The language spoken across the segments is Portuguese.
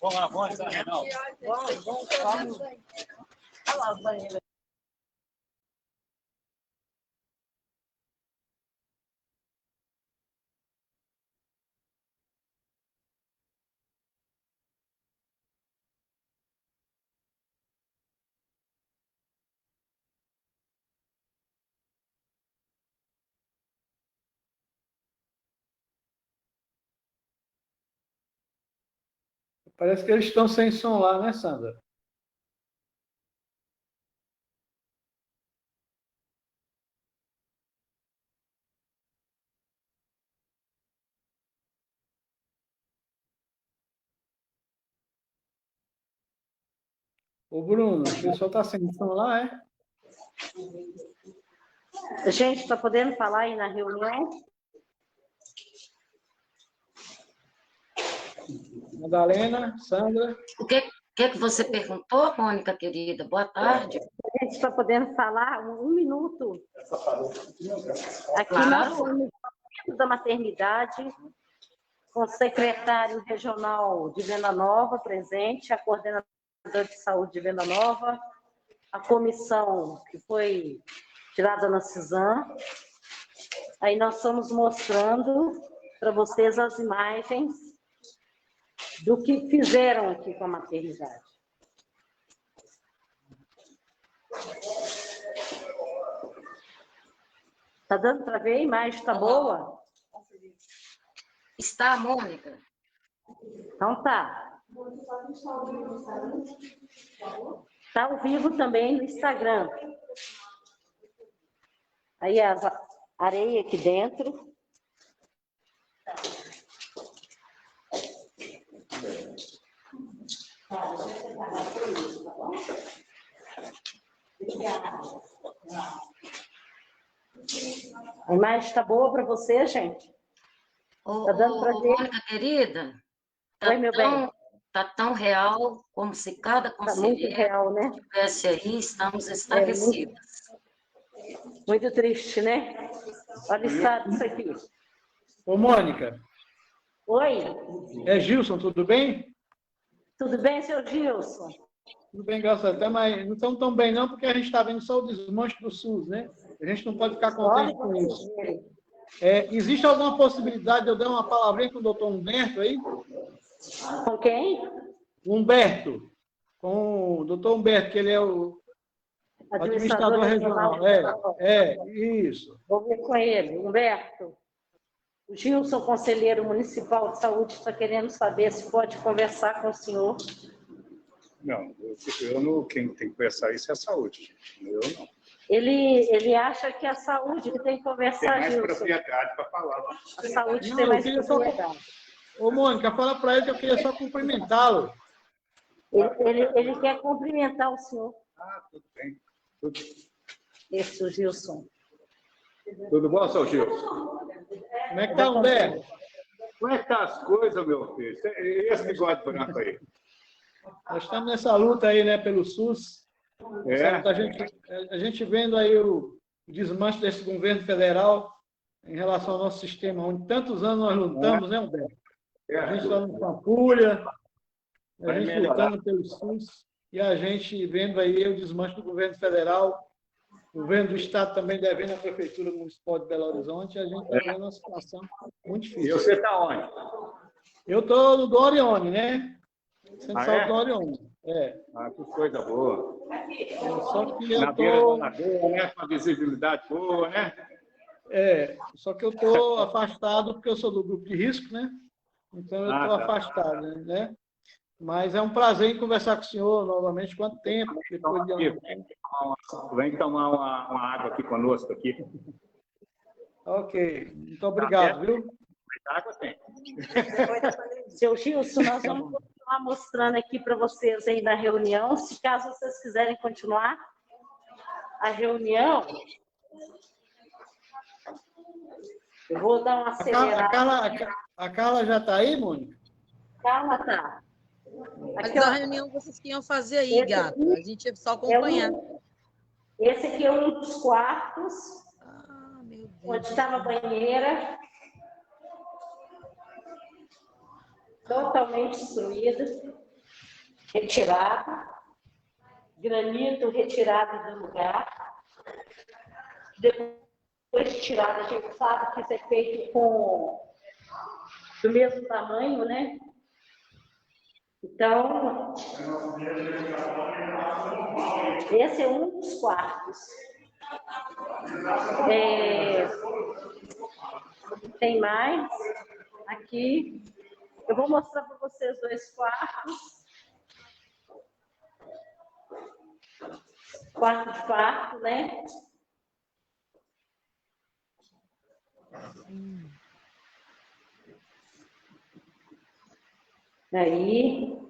Vamos lá, vamos lá, Renal. Vamos. Olha lá, banheiro. Parece que eles estão sem som lá, né, Sandra? Ô, Bruno, o pessoal está sem som lá, é? Gente, está podendo falar aí na reunião? Madalena, Sandra. O que você perguntou, Mônica, querida? Boa tarde. A gente está podendo falar um minuto. Aqui Claro. nós estamos dentro da maternidade, com o secretário regional de Venda Nova presente, a coordenadora de saúde de Venda Nova, a comissão que foi tirada na CISAM. Aí nós estamos mostrando para vocês as imagens do que fizeram aqui com a maternidade. Está dando para ver? A imagem está boa? Está, Mônica? Então tá. Está ao vivo também no Instagram. Aí a areia aqui dentro. A imagem está boa para você, gente? Tá dando para ver? Mônica, querida, Oi, meu bem. Tá tão real como se cada Está muito conselheiro real, né? estivesse aí, estamos estarrecidas. Muito triste, né? Olha o estado disso aqui. Ô, Mônica, Oi, é Gilson, tudo bem? tudo bem, seu Gilson? Tudo bem, graças a Deus, mas não estão tão bem não, porque a gente está vendo só o desmanche do SUS, né? A gente não pode ficar contente com isso. Existe alguma possibilidade de eu dar uma palavrinha com o doutor Humberto aí? Com quem? Humberto, com o doutor Humberto, que ele é o administrador regional. Isso. Vou ver com ele. Humberto, o Gilson, conselheiro municipal de saúde, está querendo saber se pode conversar com o senhor. Não, eu não, quem tem que conversar isso é a saúde, eu não. Ele acha que a saúde que tem que conversar, Tem mais Gilson. propriedade para falar. A saúde Não, tem mais eu queria só- propriedade. Ô, Mônica, fala para ele que eu queria só cumprimentá-lo. Ele quer cumprimentar o senhor. Ah, tudo bem. Esse, o Gilson. Tudo bom, seu Gil? Como é que tá, Humberto? Como é que tá as coisas, meu filho? Esse bigode branco aí. Nós estamos nessa luta aí, né, pelo SUS. É? A gente vendo aí o desmanche desse governo federal em relação ao nosso sistema, onde tantos anos nós lutamos, né, Humberto? A gente está no Pampulha, a gente lutando pelo SUS, e a gente vendo aí o desmanche do governo federal, o governo do Estado também devendo a Prefeitura Municipal de Belo Horizonte, a gente está vendo uma situação muito E difícil. você está onde? Eu estou no do Orione, né? Centro de Saúde do Orione. Ah, que coisa boa. Só que eu Na beira tô... da lagoa, né? Com a visibilidade boa, né? Só que eu estou afastado porque eu sou do grupo de risco, né? Então eu estou afastado, né? Mas é um prazer em conversar com o senhor novamente. Quanto tempo? Depois de... Vem tomar uma água aqui conosco aqui. Ok. Muito obrigado, viu? Água tem. Seu Gilson, nós vamos continuar mostrando aqui para vocês aí na reunião. Se caso vocês quiserem continuar a reunião, eu vou dar uma acelerada. A Carla já está aí, Mônica? Calma, tá. Mas a reunião vocês que iam fazer aí, gato. A gente ia só acompanhar. Esse aqui é um dos quartos. Ah, meu onde estava a banheira, totalmente destruída, retirada, granito retirado do lugar. Depois de tirada, a gente sabe que isso é feito do mesmo tamanho, né? Então, esse é um dos quartos. Tem mais aqui. Eu vou mostrar para vocês 2 quartos. Quarto, né? Aí.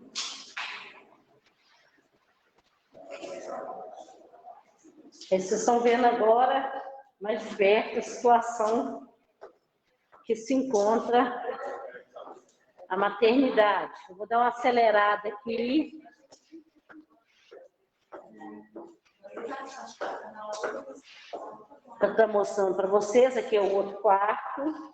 Vocês estão vendo agora, mais de perto, a situação que se encontra a maternidade. Eu vou dar uma acelerada aqui. Eu estou mostrando para vocês, aqui é o outro quarto.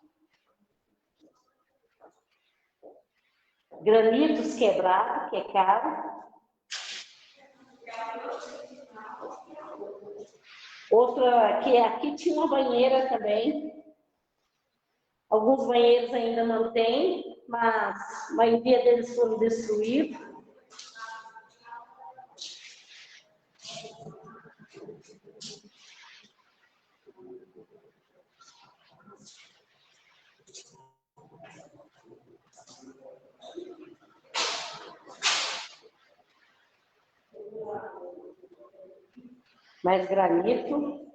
Granitos quebrados, que é caro. Outra, que aqui tinha uma banheira também. Alguns banheiros ainda mantêm, mas a maioria deles foram destruídos. Mais granito.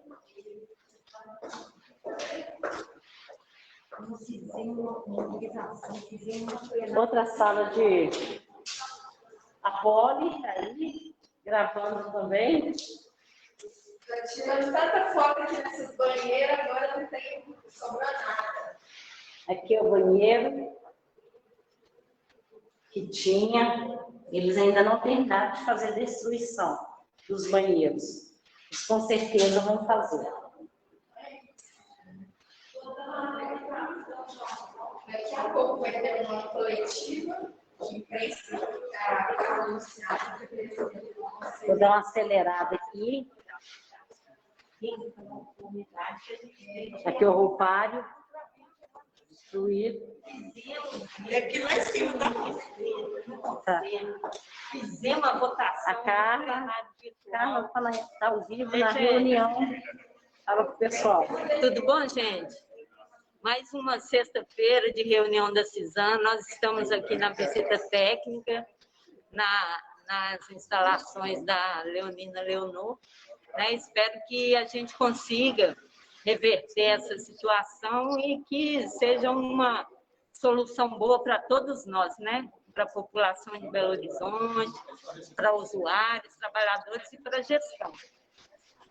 Outra sala de Apoli, aí, gravando também. Estou tirando tanta foto aqui nessas banheiras, agora não tem sobra nada. Aqui é o banheiro que tinha. Eles ainda não terminaram de fazer a destruição dos banheiros. Eles com certeza vão fazer. Daqui a pouco vai ter uma coletiva de imprensa para anunciar que o presidente do Conselho. Vou dar uma acelerada aqui. Aqui é o roupário destruído. E aqui lá em cima da Tá. fizemos a votação. A Carla está ao vivo na reunião. Fala para o pessoal. Tudo bom, gente? Mais uma sexta-feira de reunião da CISAM. Nós estamos aqui na visita técnica, nas instalações da Leonina Leonor. Né? Espero que a gente consiga reverter essa situação e que seja uma solução boa para todos nós, né? Para a população de Belo Horizonte, para usuários, trabalhadores e para a gestão.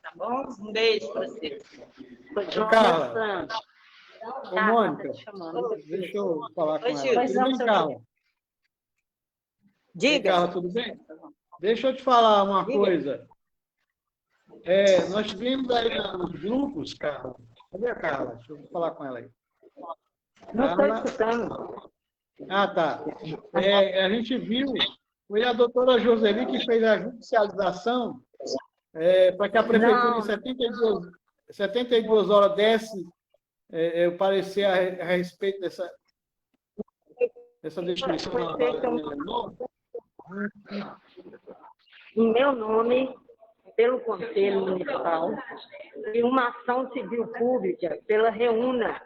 Tá bom? Um beijo para vocês. Carla. Ô, Mônica, deixa eu falar com ela. Tudo bem, Carla? Diga. Carla, tudo bem? Deixa eu te falar uma coisa. Nós tivemos aí nos grupos, Carla. Cadê a Carla? Deixa eu falar com ela aí. Não estou escutando. Ah, tá. A gente viu, foi a doutora Joseli que fez a judicialização para que a prefeitura, em 72 horas, desse o parecer a respeito dessa destruição. Em meu nome, pelo Conselho Municipal, e uma ação civil pública pela Reúna,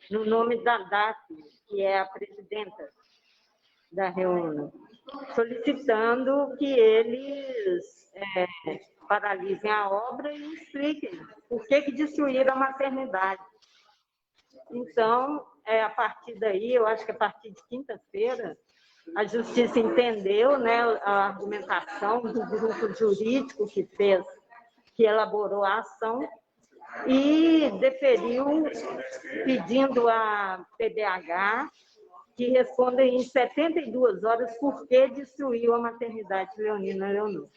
no nome da Daphne, que é a presidenta da Reúna, solicitando que eles paralisem a obra e expliquem por que destruíram a maternidade. Então, a partir daí, eu acho que a partir de quinta-feira, a Justiça entendeu, né, a argumentação do grupo jurídico que elaborou a ação e deferiu pedindo à PDH que responda em 72 horas por que destruiu a maternidade Leonina Leonor.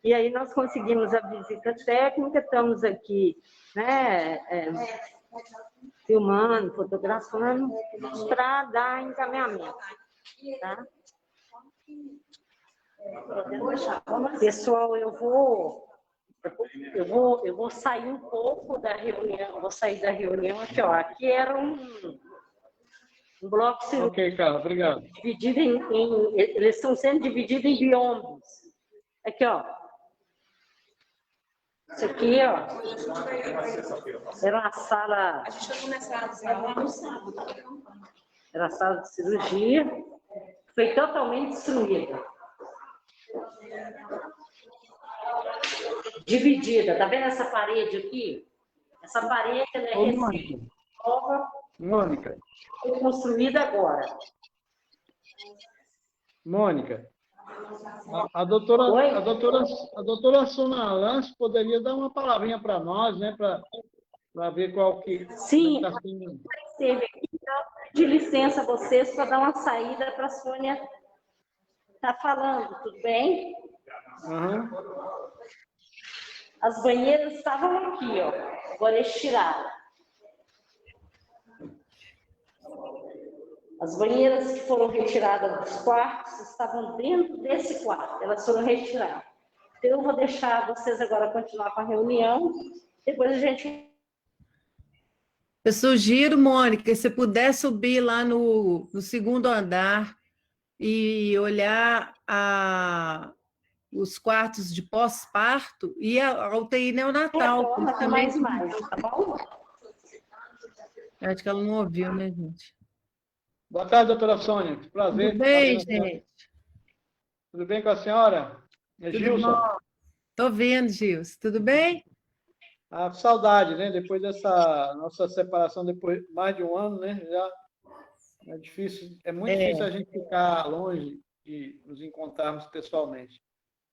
E aí nós conseguimos a visita técnica, estamos aqui, né, filmando, fotografando, para dar encaminhamento. Tá? Pessoal, eu vou sair um pouco da reunião, vou sair da reunião aqui, ó. Aqui era um bloco cirúrgico. Ok, Carla, obrigado. Dividido eles estão sendo divididos em biombos. Aqui, ó. Isso aqui, ó. Era uma sala. A gente vai começar lá no sábado. Era a sala de cirurgia. Foi totalmente destruída. Dividida. Tá vendo essa parede aqui? Essa parede ela é recente, nova. Mônica. Foi construída agora. Mônica. A doutora Sônia Lance poderia dar uma palavrinha para nós, né? Para ver qual que... Sim, tá sendo... esteve aqui, então, de licença a vocês para dar uma saída para a Sônia estar falando, tudo bem? Uhum. As banheiras estavam aqui, ó. Agora eles tiraram. As banheiras que foram retiradas dos quartos estavam dentro desse quarto. Elas foram retiradas. Então, eu vou deixar vocês agora continuar com a reunião. Depois a gente... Eu sugiro, Mônica, se você puder subir lá no segundo andar e olhar os quartos de pós-parto e a UTI neonatal. Mais, tá bom? Acho que ela não ouviu, né, gente? Boa tarde, doutora Sônia. Prazer. Tudo bem, gente? Tudo bem com a senhora? É Gilson? Estou vendo, Gilson. Tudo bem? A saudade, né? Depois dessa nossa separação, depois de mais de um ano, né? Já é difícil, é muito difícil a gente ficar longe de nos encontrarmos pessoalmente.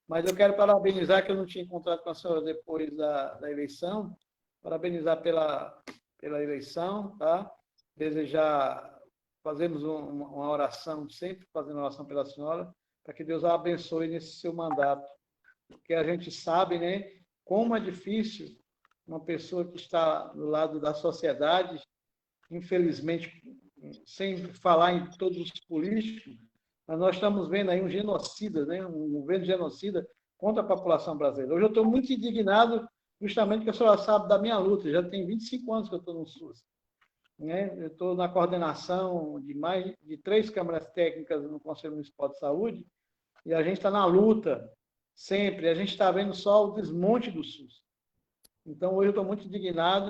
Mas eu quero parabenizar, que eu não tinha encontrado com a senhora depois da eleição, parabenizar pela eleição, tá? Desejar, fazemos uma oração, sempre fazendo oração pela senhora, para que Deus a abençoe nesse seu mandato. Porque a gente sabe, né, como é difícil uma pessoa que está do lado da sociedade, infelizmente, sem falar em todos os políticos, mas nós estamos vendo aí um genocida, né? Um governo genocida contra a população brasileira. Hoje eu estou muito indignado, justamente porque a senhora sabe da minha luta. Já tem 25 anos que eu estou no SUS. Né? Eu estou na coordenação de mais de 3 câmaras técnicas no Conselho Municipal de Saúde, e a gente está na luta sempre. A gente está vendo só o desmonte do SUS. Então, hoje eu estou muito indignado,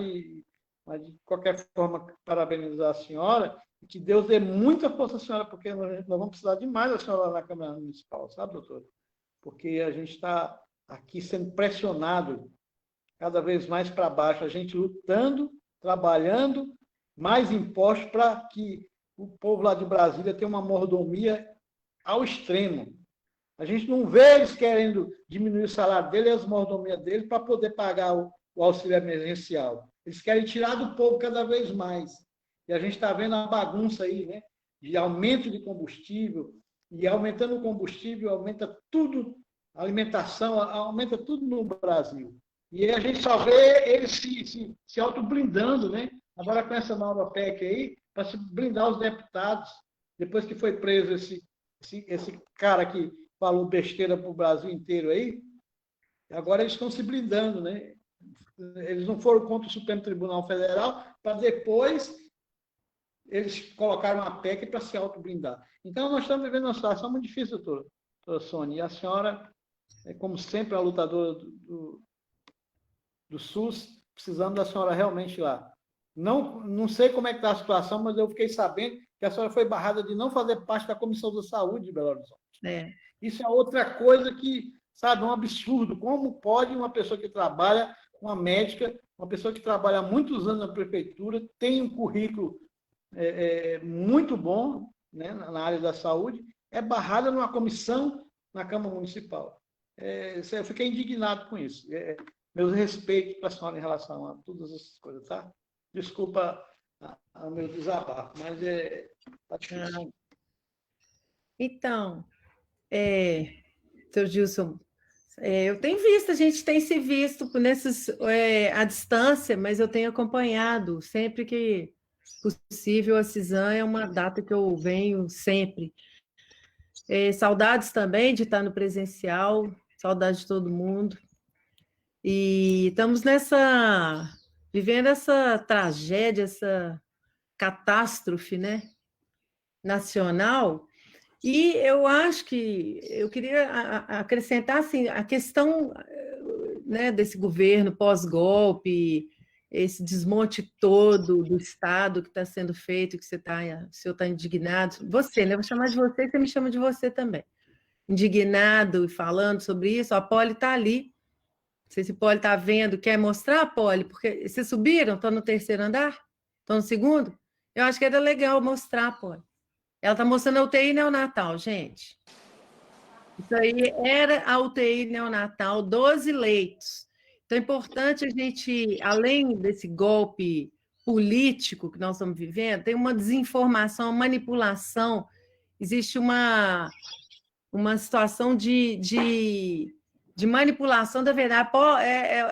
mas de qualquer forma, parabenizar a senhora, e que Deus dê muita força à senhora, porque nós vamos precisar demais da senhora lá na Câmara Municipal, sabe, doutor? Porque a gente está aqui sendo pressionado cada vez mais para baixo, a gente lutando, trabalhando, mais impostos para que o povo lá de Brasília tenha uma mordomia ao extremo. A gente não vê eles querendo diminuir o salário deles e as mordomias deles para poder pagar o auxílio emergencial. Eles querem tirar do povo cada vez mais. E a gente está vendo a bagunça aí, né? De aumento de combustível, e aumentando o combustível, aumenta tudo, a alimentação, aumenta tudo no Brasil. E a gente só vê eles se autoblindando, né? Agora com essa nova PEC aí, para se blindar os deputados, depois que foi preso esse cara que falou besteira para o Brasil inteiro aí, agora eles estão se blindando, né? Eles não foram contra o Supremo Tribunal Federal, para depois eles colocaram uma PEC para se autoblindar. Então, nós estamos vivendo uma situação muito difícil, doutora Sônia. E a senhora, como sempre, a lutadora do SUS, precisando da senhora realmente lá. Não sei como é que está a situação, mas eu fiquei sabendo que a senhora foi barrada de não fazer parte da Comissão da Saúde de Belo Horizonte. Isso é outra coisa que, sabe, um absurdo. Como pode uma pessoa que trabalha, uma médica, uma pessoa que trabalha há muitos anos na prefeitura, tem um currículo muito bom, né, na área da saúde, é barrada numa comissão na Câmara Municipal. Eu fiquei indignado com isso. Meus respeitos para a senhora em relação a todas essas coisas, tá? Desculpa o meu desabafo, mas tá difícil. Então, seu Gilson, Eu tenho visto, a gente tem se visto à distância, mas eu tenho acompanhado sempre que possível. A CISAM é uma data que eu venho sempre. Saudades também de estar no presencial, saudade de todo mundo. E estamos vivendo essa tragédia, essa catástrofe, né, nacional. E eu acho que eu queria acrescentar assim, a questão, né, desse governo pós-golpe, esse desmonte todo do Estado que está sendo feito, que o senhor está indignado. Você, né? Eu vou chamar de você e você me chama de você também. Indignado e falando sobre isso. A Poli está ali. Não sei se a Poli está vendo. Quer mostrar, Poli? Porque vocês subiram? Estão no terceiro andar? Estão no segundo? Eu acho que era legal mostrar, Poli. Ela está mostrando a UTI neonatal, gente. Isso aí era a UTI neonatal, 12 leitos. Então, é importante a gente, além desse golpe político que nós estamos vivendo, tem uma desinformação, uma manipulação, existe uma situação de manipulação da verdade.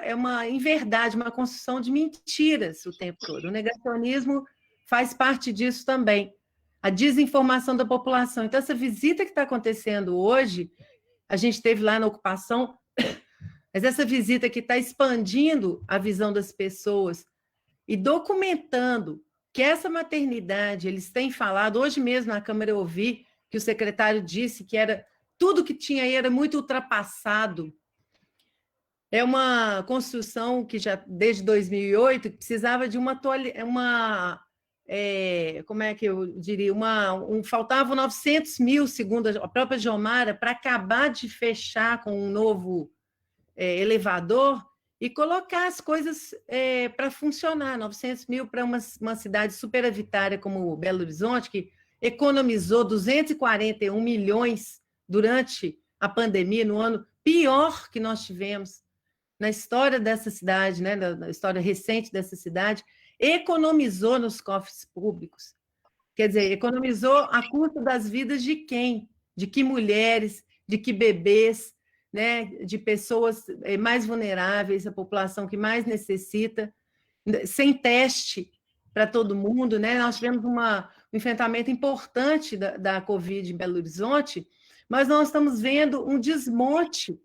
É uma inverdade, uma construção de mentiras o tempo todo. O negacionismo faz parte disso também. A desinformação da população. Então, essa visita que está acontecendo hoje, a gente teve lá na ocupação, mas essa visita que está expandindo a visão das pessoas e documentando que essa maternidade, eles têm falado, hoje mesmo na Câmara eu ouvi que o secretário disse que tudo que tinha aí era muito ultrapassado. É uma construção que já, desde 2008, precisava de como é que eu diria? Faltavam 900 mil, segundo a própria Jomara, para acabar de fechar com um novo elevador e colocar as coisas para funcionar. 900 mil para uma cidade superavitária como Belo Horizonte, que economizou 241 milhões durante a pandemia, no ano pior que nós tivemos na história dessa cidade, né, na história recente dessa cidade, economizou nos cofres públicos. Quer dizer, economizou a custa das vidas de quem? De que mulheres, de que bebês, né? De pessoas mais vulneráveis, a população que mais necessita, sem teste para todo mundo, né? Nós tivemos um enfrentamento importante da Covid em Belo Horizonte, mas nós estamos vendo um desmonte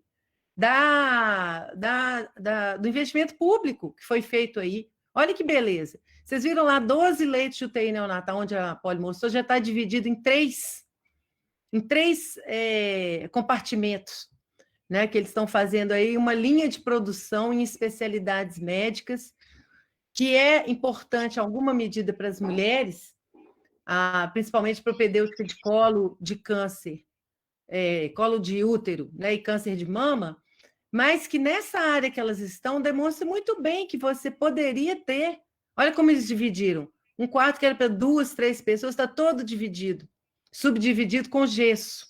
do investimento público que foi feito aí. Olha que beleza. Vocês viram lá 12 leitos de UTI neonatal, onde a Poli mostrou, já está dividido em três compartimentos, né? Que eles estão fazendo aí uma linha de produção em especialidades médicas, que é importante, em alguma medida, para as mulheres, principalmente propedêutica de colo de câncer, colo de útero, né? E câncer de mama, mas que nessa área que elas estão, demonstra muito bem que você poderia ter. Olha como eles dividiram. Um quarto que era para 2, 3 pessoas, está todo dividido, subdividido com gesso,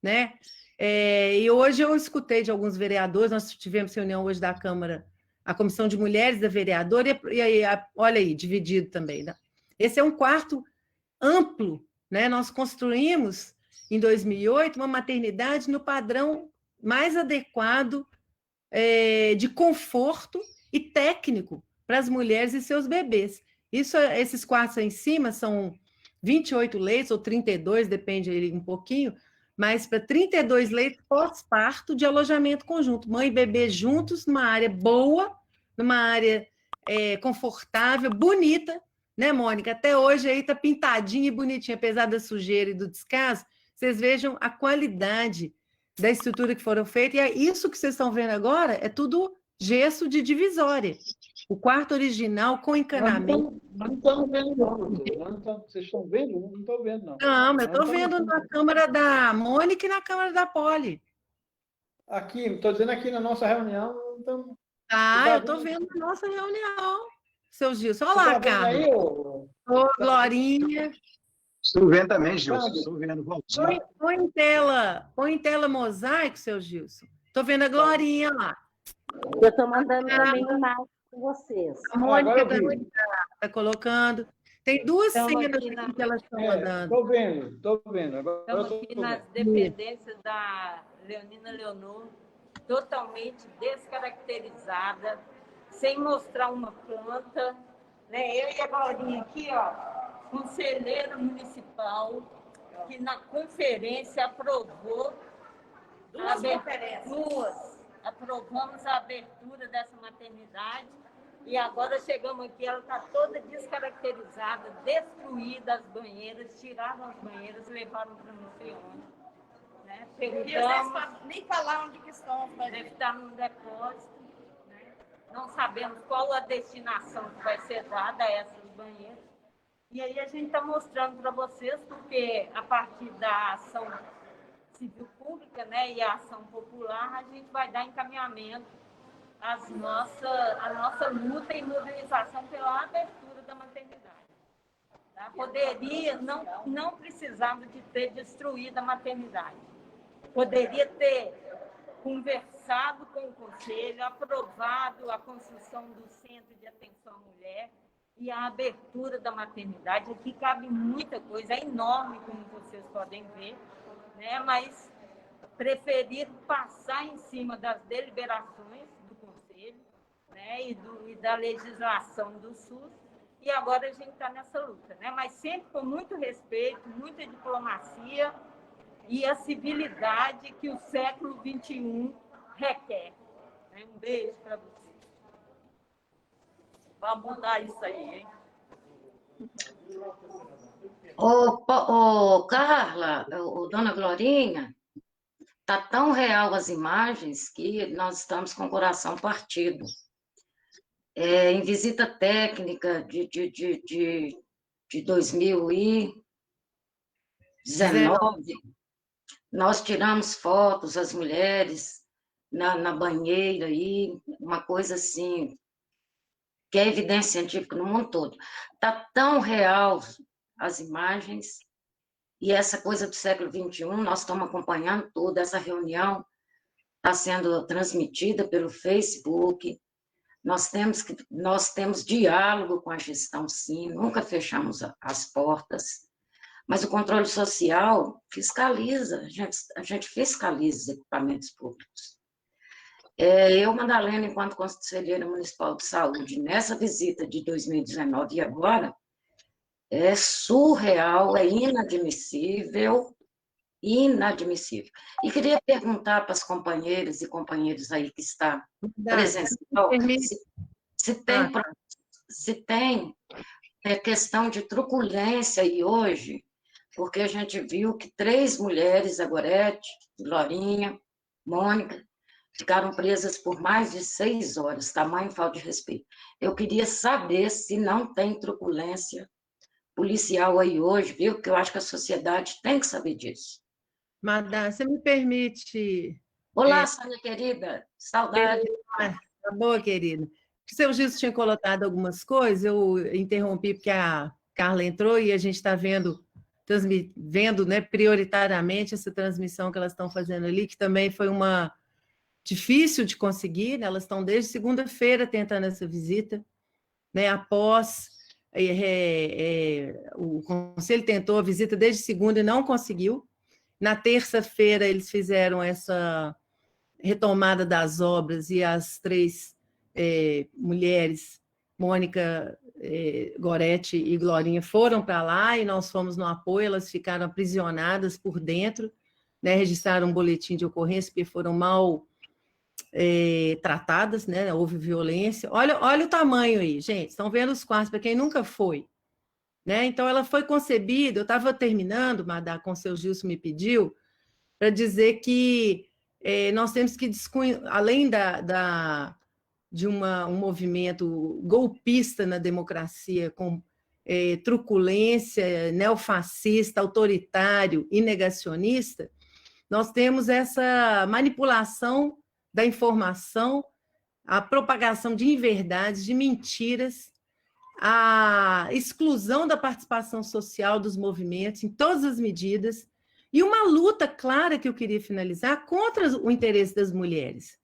né? E hoje eu escutei de alguns vereadores, nós tivemos reunião hoje da Câmara, a Comissão de Mulheres da vereadora, e aí, olha aí, dividido também. Né? Esse é um quarto amplo, né? Nós construímos, em 2008, uma maternidade no padrão mais adequado de conforto e técnico para as mulheres e seus bebês. Esses quartos aí em cima são 28 leitos, ou 32, depende aí um pouquinho, mas para 32 leitos pós-parto de alojamento conjunto. Mãe e bebê juntos, numa área boa, numa área confortável, bonita, né, Mônica? Até hoje aí está pintadinha e bonitinha, apesar da sujeira e do descaso. Vocês vejam a qualidade da estrutura que foram feitas, e isso que vocês estão vendo agora é tudo gesso de divisória. O quarto original com encanamento. Não estamos vendo, não. Vocês estão vendo? Não estou vendo, não. Não, mas eu estou vendo na Câmara da Mônica e na Câmara da Poli. Aqui, estou dizendo aqui na nossa reunião. Então, eu estou vendo na nossa reunião, seu Gilson. Olha lá, Carlos. Ô, Glorinha. Estou vendo também, Gilson. Estou vendo. Põe em tela mosaico, seu Gilson. Estou vendo a Glorinha lá. Eu estou mandando também imagem para vocês. A Mônica também está colocando. Tem duas cenas aqui que elas estão mandando. Estou vendo. Agora Estamos aqui nas dependências da Leonina Leonor. totalmente descaracterizada, sem mostrar uma planta, né? Eu e a Glorinha aqui, ó, conselheira municipal, que na conferência aprovou aprovamos a abertura dessa maternidade e agora chegamos aqui, ela está toda descaracterizada, destruída as banheiras, tiraram as banheiras, levaram para não sei onde. Né? Perguntamos, nem falaram de que estão, deve estar num depósito, né? Não sabemos qual a destinação que vai ser dada a essas banheiras. E aí a gente está mostrando para vocês, porque a partir da ação civil pública, né, e a ação popular, a gente vai dar encaminhamento à nossa luta e mobilização pela abertura da maternidade. Tá? Poderia, não precisava de ter destruído a maternidade. Poderia ter conversado com o Conselho, aprovado a construção do Centro de Atenção à Mulher e a abertura da maternidade. Aqui cabe muita coisa, é enorme, como vocês podem ver, né? Mas preferir passar em cima das deliberações do Conselho, né? e da legislação do SUS, e agora a gente está nessa luta, né? Mas sempre com muito respeito, muita diplomacia e a civilidade que o século XXI requer. Né? Um beijo para vocês. Vamos mudar isso aí, hein? Carla, dona Glorinha, tá tão real as imagens que nós estamos com o coração partido. Em visita técnica de 2019, nós tiramos fotos, as mulheres na banheira, aí, uma coisa assim, que é evidência científica no mundo todo. Está tão real as imagens, e essa coisa do século XXI, nós estamos acompanhando toda essa reunião, está sendo transmitida pelo Facebook, nós temos diálogo com a gestão, sim, nunca fechamos as portas, mas o controle social fiscaliza, a gente fiscaliza os equipamentos públicos. Eu, Madalena, enquanto conselheira municipal de saúde, nessa visita de 2019 e agora, é surreal, é inadmissível. E queria perguntar para as companheiras e companheiros aí que estão presencial, se tem questão de truculência aí hoje, porque a gente viu que 3 mulheres, a Gorete, Glorinha, Mônica, ficaram presas por mais de 6 horas, tamanho falta de respeito. Eu queria saber se não tem truculência policial aí hoje, viu? Porque eu acho que a sociedade tem que saber disso. Madá, você me permite... Olá, Sônia querida, saudade. Tá boa, querida. O seu Gilson tinha colocado algumas coisas, eu interrompi porque a Carla entrou e a gente está vendo, né, prioritariamente essa transmissão que elas estão fazendo ali, que também foi uma difícil de conseguir, né? Elas estão desde segunda-feira tentando essa visita, né? Após o Conselho tentou a visita desde segunda e não conseguiu. Na terça-feira eles fizeram essa retomada das obras e as 3 mulheres, Mônica, Gorete e Glorinha, foram para lá e nós fomos no apoio, elas ficaram aprisionadas por dentro, né? Registraram um boletim de ocorrência porque foram mal tratadas, né? Houve violência. Olha o tamanho aí, gente, estão vendo os quartos, para quem nunca foi, né? Então, ela foi concebida, eu estava terminando, Madá, com o seu Gilson me pediu, para dizer que nós temos que, além de um movimento golpista na democracia, com truculência, neofascista, autoritário e negacionista, nós temos essa manipulação da informação, a propagação de inverdades, de mentiras, a exclusão da participação social dos movimentos em todas as medidas, e uma luta clara que eu queria finalizar contra o interesse das mulheres.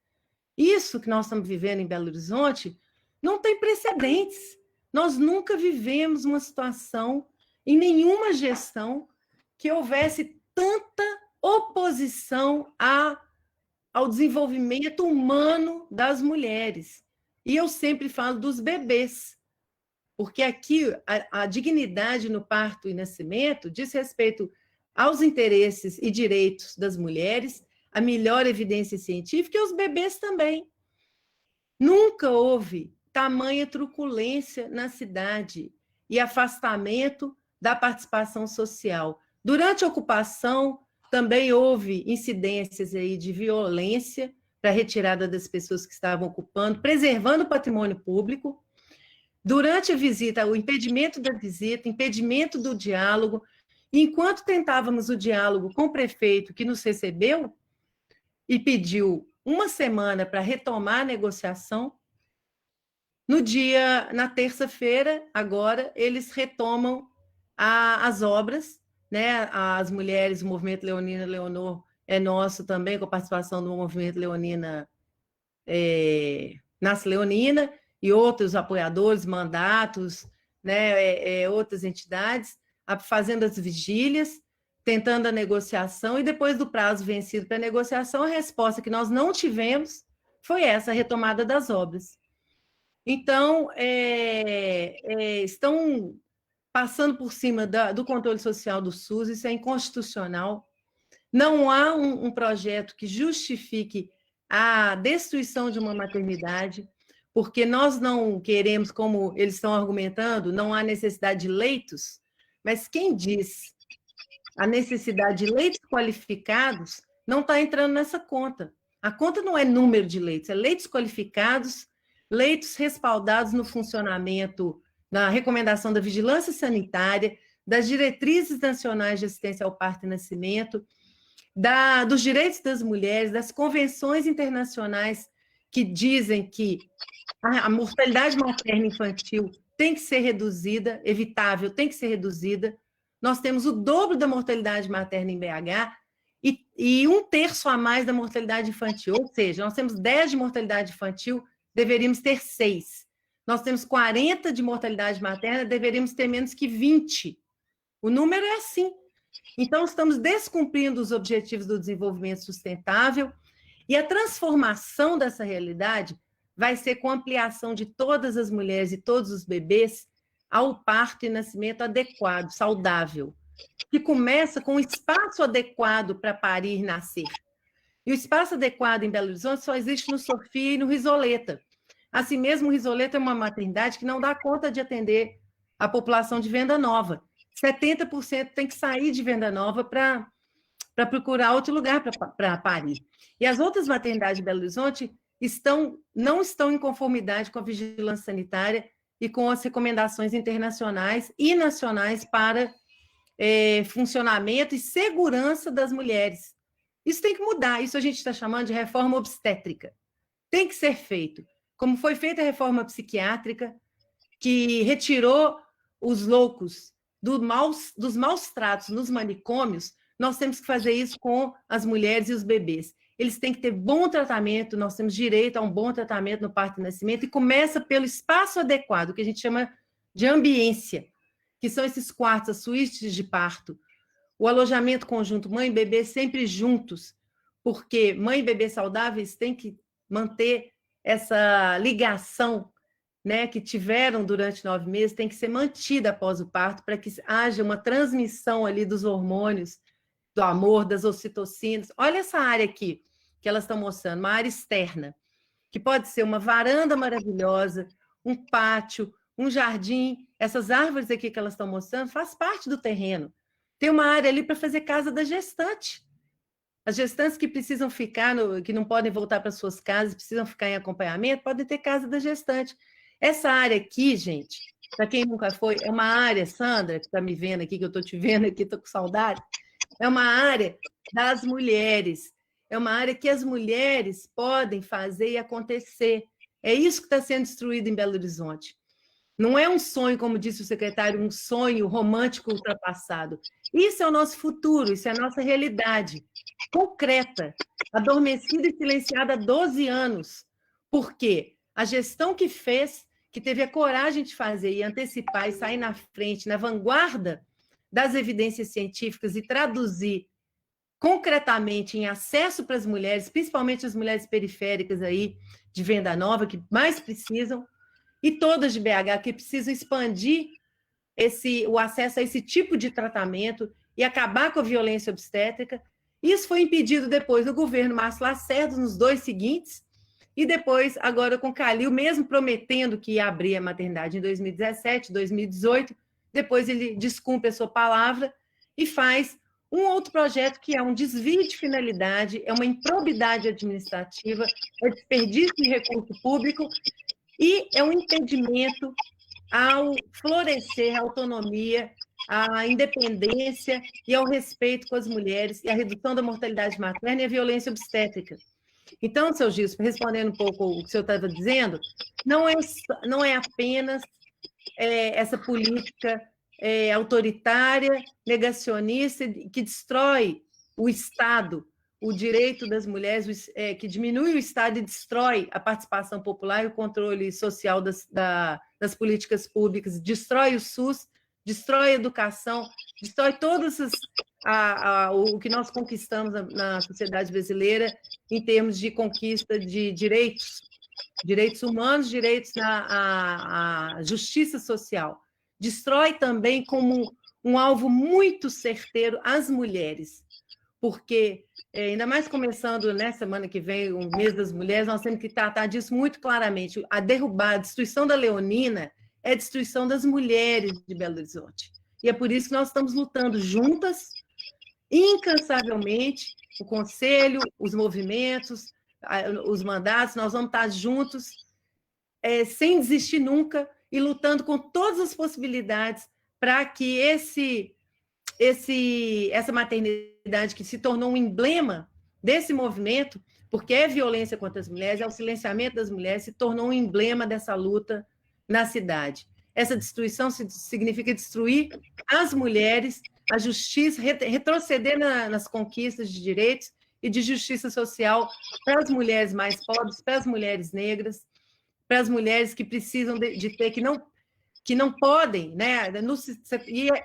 Isso que nós estamos vivendo em Belo Horizonte não tem precedentes. Nós nunca vivemos uma situação, em nenhuma gestão, que houvesse tanta oposição à ao desenvolvimento humano das mulheres. E eu sempre falo dos bebês, porque aqui a dignidade no parto e nascimento diz respeito aos interesses e direitos das mulheres, a melhor evidência científica e os bebês também. Nunca houve tamanha truculência na cidade e afastamento da participação social. Durante a ocupação, também houve incidências aí de violência para a retirada das pessoas que estavam ocupando, preservando o patrimônio público. Durante a visita, o impedimento da visita, impedimento do diálogo. Enquanto tentávamos o diálogo com o prefeito, que nos recebeu e pediu uma semana para retomar a negociação, na terça-feira, agora, eles retomam as obras, né? As mulheres, o Movimento Leonina Leonor é nosso também, com a participação do Movimento Leonina Nasce Leonina, e outros apoiadores, mandatos, né? Outras entidades, fazendo as vigílias, tentando a negociação, e depois do prazo vencido para a negociação, a resposta que nós não tivemos foi essa, a retomada das obras. Então, estão passando por cima do controle social do SUS, isso é inconstitucional. Não há um projeto que justifique a destruição de uma maternidade, porque nós não queremos, como eles estão argumentando, não há necessidade de leitos, mas quem diz a necessidade de leitos qualificados não está entrando nessa conta. A conta não é número de leitos, é leitos qualificados, leitos respaldados no funcionamento, na recomendação da vigilância sanitária, das diretrizes nacionais de assistência ao parto e nascimento, dos direitos das mulheres, das convenções internacionais que dizem que a mortalidade materna infantil tem que ser reduzida, evitável, tem que ser reduzida. Nós temos o dobro da mortalidade materna em BH e 1/3 a mais da mortalidade infantil, ou seja, nós temos 10 de mortalidade infantil, deveríamos ter 6. Nós temos 40 de mortalidade materna, deveríamos ter menos que 20. O número é assim. Então, estamos descumprindo os objetivos do desenvolvimento sustentável e a transformação dessa realidade vai ser com a ampliação de todas as mulheres e todos os bebês ao parto e nascimento adequado, saudável, que começa com um espaço adequado para parir e nascer. E o espaço adequado em Belo Horizonte só existe no Sofia e no Risoleta. Assim mesmo, o Risoleta é uma maternidade que não dá conta de atender a população de Venda Nova. 70% tem que sair de Venda Nova para procurar outro lugar para parir. E as outras maternidades de Belo Horizonte não estão em conformidade com a vigilância sanitária e com as recomendações internacionais e nacionais para funcionamento e segurança das mulheres. Isso tem que mudar, isso a gente está chamando de reforma obstétrica. Tem que ser feito. Como foi feita a reforma psiquiátrica, que retirou os loucos dos maus tratos nos manicômios, nós temos que fazer isso com as mulheres e os bebês. Eles têm que ter bom tratamento, nós temos direito a um bom tratamento no parto e nascimento, e começa pelo espaço adequado, que a gente chama de ambiência, que são esses quartos, as suítes de parto, o alojamento conjunto, mãe e bebê sempre juntos, porque mãe e bebê saudáveis têm que manter essa ligação, né, que tiveram durante 9 meses, tem que ser mantida após o parto, para que haja uma transmissão ali dos hormônios, do amor, das ocitocinas. Olha essa área aqui, que elas estão mostrando, uma área externa, que pode ser uma varanda maravilhosa, um pátio, um jardim. Essas árvores aqui que elas estão mostrando faz parte do terreno. Tem uma área ali para fazer casa da gestante. As gestantes que precisam ficar, que não podem voltar para suas casas, precisam ficar em acompanhamento, podem ter casa da gestante. Essa área aqui, gente, para quem nunca foi, é uma área, Sandra, que está me vendo aqui, que eu estou te vendo aqui, estou com saudade, é uma área das mulheres, é uma área que as mulheres podem fazer e acontecer. É isso que está sendo destruído em Belo Horizonte. Não é um sonho, como disse o secretário, um sonho romântico ultrapassado. Isso é o nosso futuro, isso é a nossa realidade concreta, adormecida e silenciada há 12 anos. Por quê? A gestão que fez, que teve a coragem de fazer e antecipar e sair na frente, na vanguarda das evidências científicas e traduzir concretamente em acesso para as mulheres, principalmente as mulheres periféricas aí de Venda Nova, que mais precisam, e todas de BH, que precisam expandir o acesso a esse tipo de tratamento e acabar com a violência obstétrica. Isso foi impedido depois do governo Márcio Lacerda, nos 2 seguintes, e depois, agora com Calil, mesmo prometendo que ia abrir a maternidade em 2017, 2018, depois ele descumpre a sua palavra e faz um outro projeto que é um desvio de finalidade, é uma improbidade administrativa, é desperdício de recurso público e é um impedimento ao florescer a autonomia, a independência e ao respeito com as mulheres e a redução da mortalidade materna e a violência obstétrica. Então, seu Gilson, respondendo um pouco o que o senhor estava dizendo, não é apenas essa política autoritária, negacionista, que destrói o Estado, o direito das mulheres, que diminui o Estado e destrói a participação popular e o controle social das políticas públicas, destrói o SUS, destrói a educação, destrói todas o que nós conquistamos na sociedade brasileira em termos de conquista de direitos humanos, direitos à justiça social. Destrói também como um alvo muito certeiro as mulheres, porque, ainda mais começando, né, semana que vem, o mês das mulheres, nós temos que tratar disso muito claramente. A destruição da Leonina é a destruição das mulheres de Belo Horizonte. E é por isso que nós estamos lutando juntas, incansavelmente, o Conselho, os movimentos, os mandatos, nós vamos estar juntos, sem desistir nunca, e lutando com todas as possibilidades para que essa maternidade que se tornou um emblema desse movimento, porque é violência contra as mulheres, é o silenciamento das mulheres, se tornou um emblema dessa luta na cidade. Essa destruição significa destruir as mulheres, a justiça, retroceder nas conquistas de direitos e de justiça social para as mulheres mais pobres, para as mulheres negras, para as mulheres que precisam de ter, que não podem, né?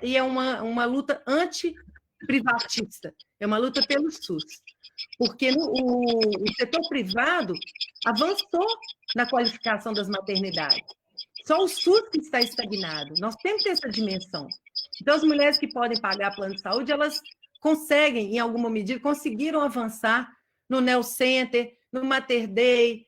E é uma luta antiprivatista, é uma luta pelo SUS, porque o setor privado avançou na qualificação das maternidades. Só o SUS que está estagnado. Nós temos que ter essa dimensão. Então, as mulheres que podem pagar plano de saúde, elas conseguem, em alguma medida, conseguiram avançar no Neo Center, no Mater Dei,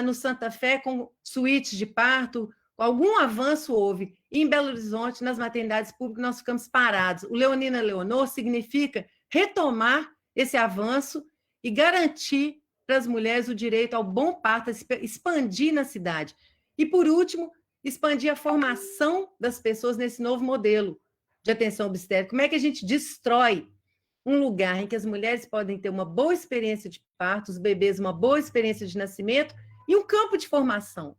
no Santa Fé, com suítes de parto. Algum avanço houve. E em Belo Horizonte, nas maternidades públicas, nós ficamos parados. O Leonina Leonor significa retomar esse avanço e garantir para as mulheres o direito ao bom parto, expandir na cidade. E, por último, expandir a formação das pessoas nesse novo modelo de atenção obstétrica. Como é que a gente destrói um lugar em que as mulheres podem ter uma boa experiência de parto, os bebês uma boa experiência de nascimento e um campo de formação,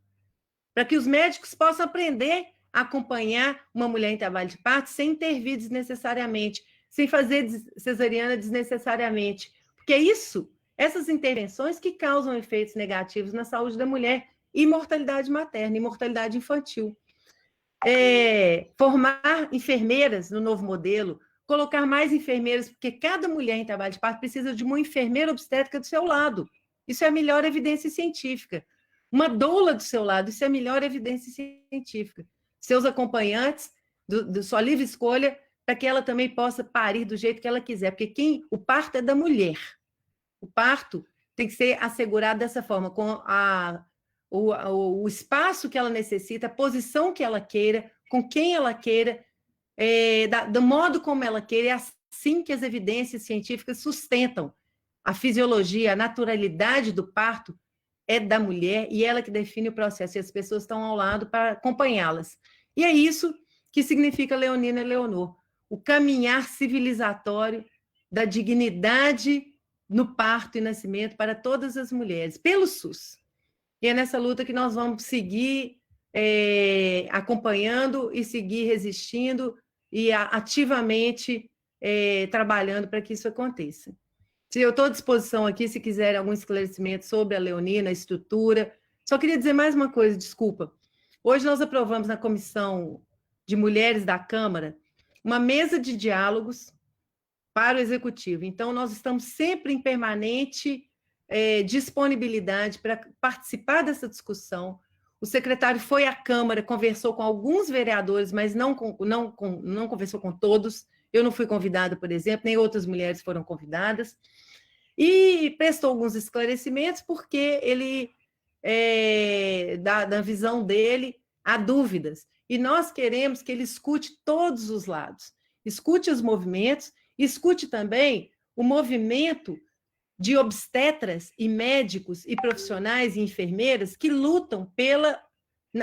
para que os médicos possam aprender a acompanhar uma mulher em trabalho de parto sem intervir desnecessariamente, sem fazer cesariana desnecessariamente, porque é essas intervenções que causam efeitos negativos na saúde da mulher e mortalidade materna e mortalidade infantil. Formar enfermeiras no novo modelo, colocar mais enfermeiras, porque cada mulher em trabalho de parto precisa de uma enfermeira obstétrica do seu lado. Isso é a melhor evidência científica. Uma doula do seu lado, isso é a melhor evidência científica. Seus acompanhantes, de sua livre escolha, para que ela também possa parir do jeito que ela quiser, porque o parto é da mulher. O parto tem que ser assegurado dessa forma, com o espaço que ela necessita, a posição que ela queira, com quem ela queira, do modo como ela queira, é assim que as evidências científicas sustentam a fisiologia, a naturalidade do parto é da mulher e ela que define o processo, e as pessoas estão ao lado para acompanhá-las. E é isso que significa Leonina Leonor, o caminhar civilizatório da dignidade no parto e nascimento para todas as mulheres, pelo SUS. E é nessa luta que nós vamos seguir acompanhando e seguir resistindo e ativamente trabalhando para que isso aconteça. Eu estou à disposição aqui, se quiserem algum esclarecimento sobre a Leonina, a estrutura. Só queria dizer mais uma coisa, desculpa. Hoje nós aprovamos na Comissão de Mulheres da Câmara uma mesa de diálogos para o executivo. Então, nós estamos sempre em permanente disponibilidade para participar dessa discussão. O secretário foi à Câmara, conversou com alguns vereadores, mas não conversou com todos. Eu não fui convidada, por exemplo, nem outras mulheres foram convidadas. E prestou alguns esclarecimentos, porque ele, da visão dele, há dúvidas. E nós queremos que ele escute todos os lados. Escute os movimentos, escute também o movimento de obstetras e médicos e profissionais e enfermeiras que lutam pela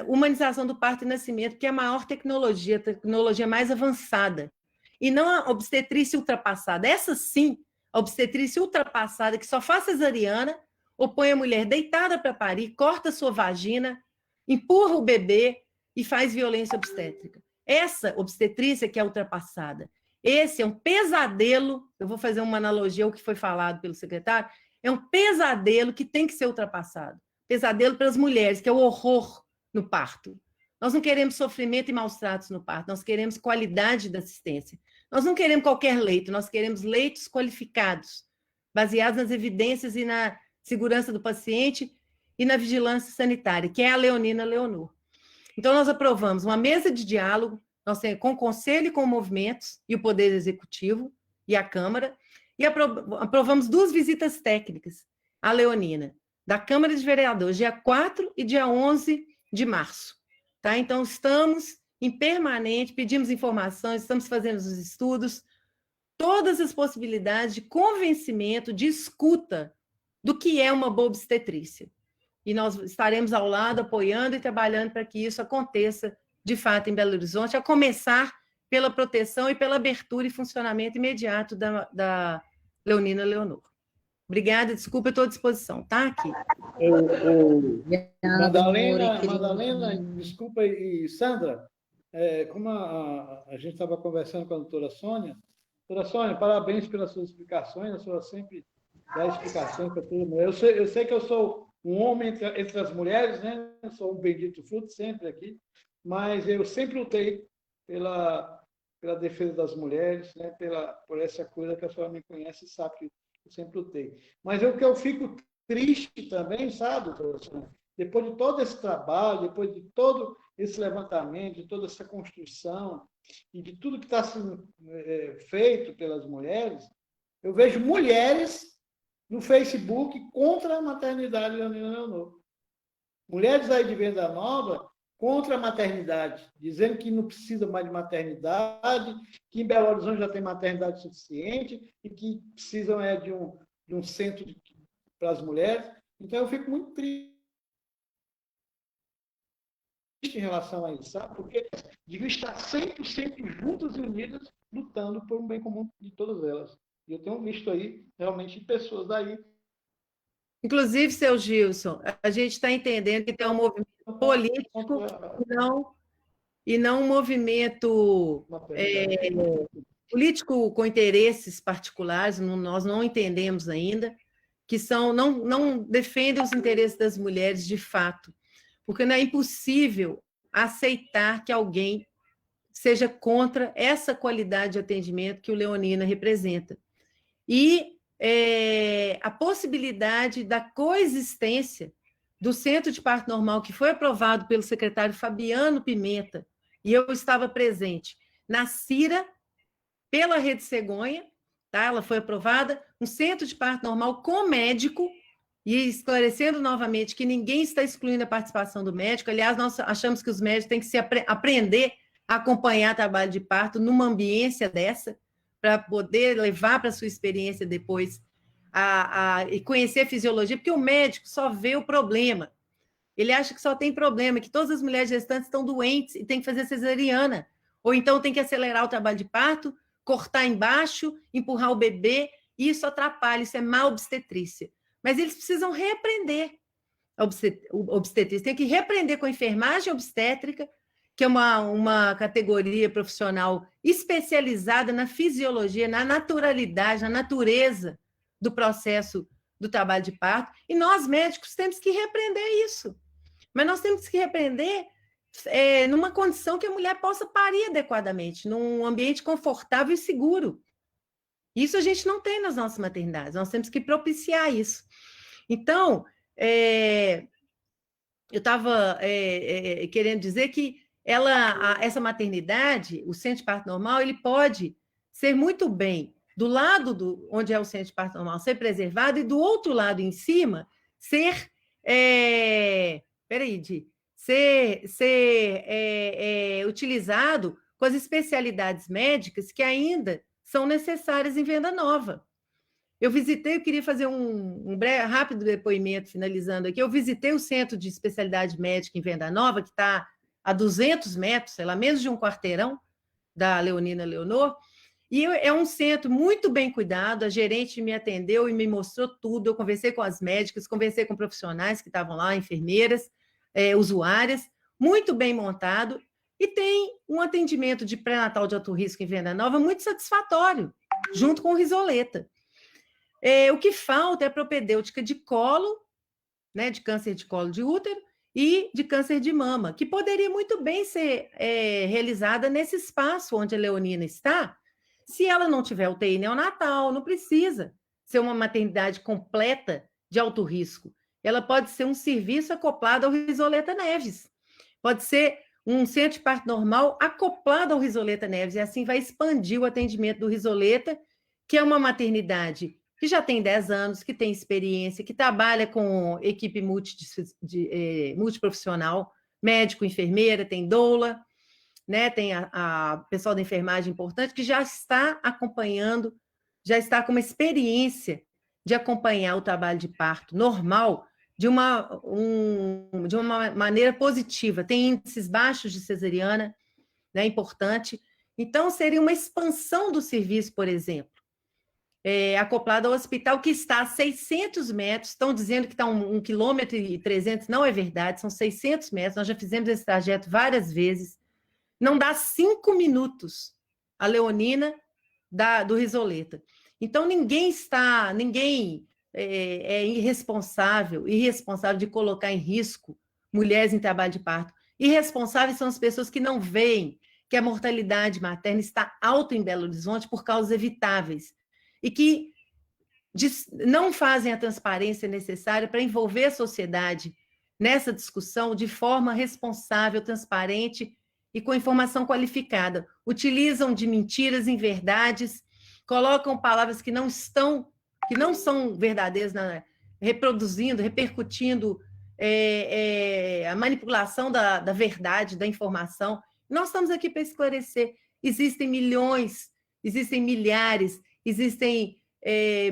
humanização do parto e nascimento, que é a maior tecnologia, a tecnologia mais avançada. E não a obstetrícia ultrapassada. Essa sim, a obstetrícia ultrapassada, que só faz cesariana, ou põe a mulher deitada para parir, corta sua vagina, empurra o bebê e faz violência obstétrica. Essa obstetrícia que é ultrapassada. Esse é um pesadelo, eu vou fazer uma analogia ao que foi falado pelo secretário, é um pesadelo que tem que ser ultrapassado. Pesadelo para as mulheres, que é o horror no parto. Nós não queremos sofrimento e maus tratos no parto, nós queremos qualidade da assistência. Nós não queremos qualquer leito, nós queremos leitos qualificados, baseados nas evidências e na segurança do paciente e na vigilância sanitária, que é a Leonina Leonor. Então, nós aprovamos uma mesa de diálogo, nós temos com o Conselho e com movimentos, e o Poder Executivo, e a Câmara, e aprovamos 2 visitas técnicas à Leonina, da Câmara de Vereadores, dia 4 e dia 11 de março. Tá? Então, estamos em permanente, pedimos informações, estamos fazendo os estudos, todas as possibilidades de convencimento, de escuta do que é uma boa obstetrícia. E nós estaremos ao lado, apoiando e trabalhando para que isso aconteça, de fato, em Belo Horizonte, a começar pela proteção e pela abertura e funcionamento imediato da Leonina Leonor. Obrigada, desculpa, eu estou à disposição, tá? Aqui. Madalena, desculpa, e Sandra, como a gente estava conversando com a doutora Sônia, parabéns pelas suas explicações, a senhora sempre dá explicações para todo mundo. Eu sei que eu sou um homem entre as mulheres, né? Eu sou um bendito fruto sempre aqui, mas eu sempre lutei pela defesa das mulheres, né? Por essa coisa que a senhora me conhece e sabe que eu sempre lutei. Mas o que eu fico triste também, sabe, doutora Sônia? Depois de todo esse trabalho, depois de todo esse levantamento, de toda essa construção e de tudo que está sendo feito pelas mulheres, eu vejo mulheres no Facebook contra a maternidade Leonina Leonor. Mulheres aí de Venda Nova contra a maternidade, dizendo que não precisa mais de maternidade, que em Belo Horizonte já tem maternidade suficiente e que precisam de um centro para as mulheres. Então, eu fico muito triste em relação a isso, sabe? Porque deviam estar 100% juntas e unidas, lutando por um bem comum de todas elas. E eu tenho visto aí, realmente, pessoas daí. Inclusive, seu Gilson, a gente está entendendo que tem um movimento político e não um movimento político com interesses particulares, nós não entendemos ainda, que não defendem os interesses das mulheres de fato, porque não é impossível aceitar que alguém seja contra essa qualidade de atendimento que o Leonina representa. E a possibilidade da coexistência do Centro de Parto Normal, que foi aprovado pelo secretário Fabiano Pimenta, e eu estava presente, na CIRA, pela Rede Cegonha, tá? Ela foi aprovada, um Centro de Parto Normal com médico, e esclarecendo novamente que ninguém está excluindo a participação do médico. Aliás, nós achamos que os médicos têm que aprender a acompanhar trabalho de parto numa ambiência dessa, para poder levar para a sua experiência depois e conhecer a fisiologia, porque o médico só vê o problema. Ele acha que só tem problema, que todas as mulheres gestantes estão doentes e tem que fazer cesariana. Ou então tem que acelerar o trabalho de parto, cortar embaixo, empurrar o bebê, e isso atrapalha, isso é má obstetrícia. Mas eles precisam reaprender a obstetrícia, tem que reaprender com a enfermagem obstétrica, que é uma categoria profissional especializada na fisiologia, na naturalidade, na natureza do processo do trabalho de parto, e nós, médicos, temos que reaprender isso. Mas nós temos que reaprender numa condição que a mulher possa parir adequadamente, num ambiente confortável e seguro. Isso a gente não tem nas nossas maternidades, nós temos que propiciar isso. Então, eu estava querendo dizer que essa maternidade, o centro de parto normal, ele pode ser muito bem do lado onde é o centro de parto normal, ser preservado, e do outro lado, em cima, ser utilizado com as especialidades médicas que ainda são necessárias em Venda Nova. Eu queria fazer um rápido depoimento, finalizando aqui. Eu visitei o Centro de Especialidade Médica em Venda Nova, que está a 200 metros, sei lá, menos de um quarteirão, da Leonina Leonor, e é um centro muito bem cuidado. A gerente me atendeu e me mostrou tudo. Eu conversei com as médicas, conversei com profissionais que estavam lá, enfermeiras, usuárias, muito bem montado, e tem um atendimento de pré-natal de alto risco em Venda Nova muito satisfatório, junto com o Risoleta. O que falta é a propedêutica de colo, né, de câncer de colo de útero e de câncer de mama, que poderia muito bem ser realizada nesse espaço onde a Leonina está. Se ela não tiver UTI neonatal, não precisa ser uma maternidade completa de alto risco. Ela pode ser um serviço acoplado ao Risoleta Neves. Pode ser um centro de parto normal acoplado ao Risoleta Neves, e assim vai expandir o atendimento do Risoleta, que é uma maternidade que já tem 10 anos, que tem experiência, que trabalha com equipe multiprofissional, médico, enfermeira, tem doula, né? Tem a pessoal da enfermagem importante, que já está acompanhando, já está com uma experiência de acompanhar o trabalho de parto normal de uma maneira positiva. Tem índices baixos de cesariana, né? Importante. Então, seria uma expansão do serviço, por exemplo, acoplado ao hospital, que está a 600 metros, estão dizendo que está 1,3 km, não é verdade, são 600 metros, nós já fizemos esse trajeto várias vezes, não dá 5 minutos a Leonina do Risoleta. Então, ninguém é irresponsável de colocar em risco mulheres em trabalho de parto. Irresponsáveis são as pessoas que não veem que a mortalidade materna está alta em Belo Horizonte por causas evitáveis, e que não fazem a transparência necessária para envolver a sociedade nessa discussão de forma responsável, transparente e com informação qualificada. Utilizam de mentiras em verdades, colocam palavras que não são verdadeiras, repercutindo a manipulação da verdade, da informação. Nós estamos aqui para esclarecer. Existem milhões, existem milhares, existem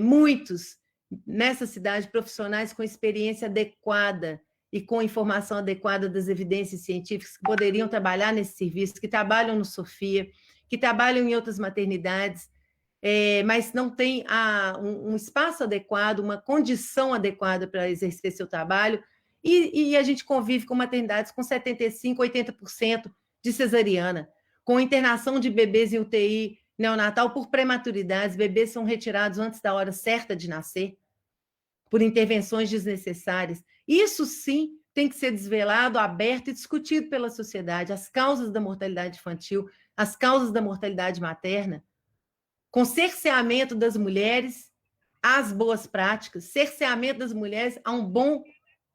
muitos nessa cidade profissionais com experiência adequada e com informação adequada das evidências científicas, que poderiam trabalhar nesse serviço, que trabalham no Sofia, que trabalham em outras maternidades, mas não tem um espaço adequado, uma condição adequada para exercer seu trabalho, e a gente convive com maternidades com 75%, 80% de cesariana, com internação de bebês em UTI neonatal por prematuridades. Bebês são retirados antes da hora certa de nascer, por intervenções desnecessárias. Isso sim tem que ser desvelado, aberto e discutido pela sociedade. As causas da mortalidade infantil, as causas da mortalidade materna, com cerceamento das mulheres às boas práticas, cerceamento das mulheres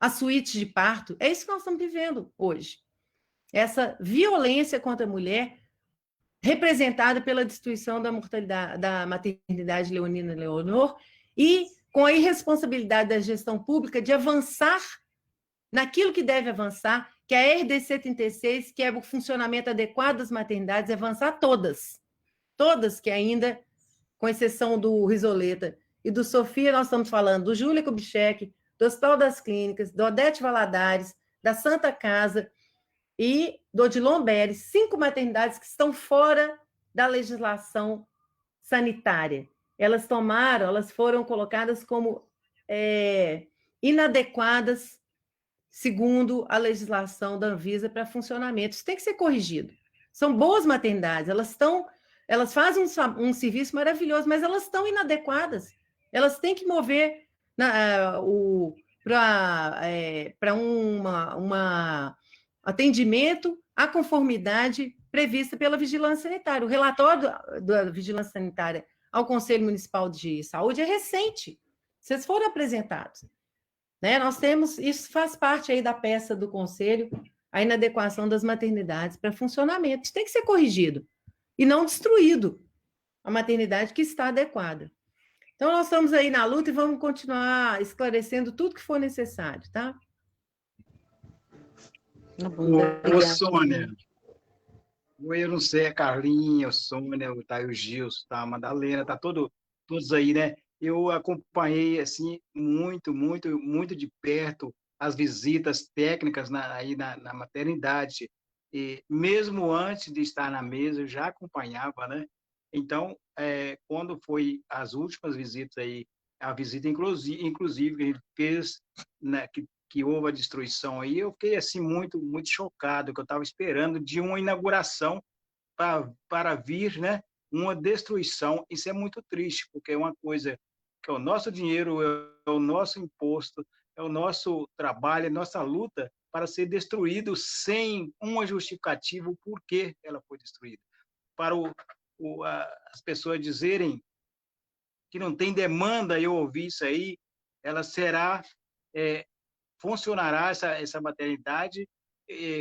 a suíte de parto. É isso que nós estamos vivendo hoje. Essa violência contra a mulher, representada pela destruição da mortalidade, da maternidade Leonina Leonor, e com a irresponsabilidade da gestão pública de avançar naquilo que deve avançar, que é a RDC 36, que é o funcionamento adequado das maternidades, avançar todas que ainda, com exceção do Risoleta e do Sofia, nós estamos falando do Júlia Kubitschek, do Hospital das Clínicas, do Odete Valadares, da Santa Casa e do Odilon Beres, 5 maternidades que estão fora da legislação sanitária. Elas foram colocadas como inadequadas, segundo a legislação da Anvisa, para funcionamento. Isso tem que ser corrigido. São boas maternidades, elas fazem um serviço maravilhoso, mas elas estão inadequadas. Elas têm que mover para um atendimento à conformidade prevista pela vigilância sanitária. O relatório da vigilância sanitária ao Conselho Municipal de Saúde, é recente. Vocês foram apresentados. Né? Nós temos, isso faz parte aí da peça do Conselho, a inadequação das maternidades para funcionamento. Isso tem que ser corrigido e não destruído a maternidade que está adequada. Então, nós estamos aí na luta e vamos continuar esclarecendo tudo que for necessário, tá? Ô, Sônia, eu não sei, a Carlinha, o Sônia, o Gilson, tá, a Madalena, tá todos aí, né? Eu acompanhei, assim, muito de perto as visitas técnicas aí na maternidade, e mesmo antes de estar na mesa, eu já acompanhava, né? Então, quando foi as últimas visitas aí, a visita inclusive que a gente fez, né, que houve a destruição aí, eu fiquei, assim, muito chocado, que eu estava esperando de uma inauguração para vir, né, uma destruição. Isso é muito triste, porque é uma coisa que é o nosso dinheiro, é o nosso imposto, é o nosso trabalho, é a nossa luta para ser destruído sem uma justificativa o porquê ela foi destruída. Para as pessoas dizerem que não tem demanda, eu ouvi isso aí, ela funcionará essa maternidade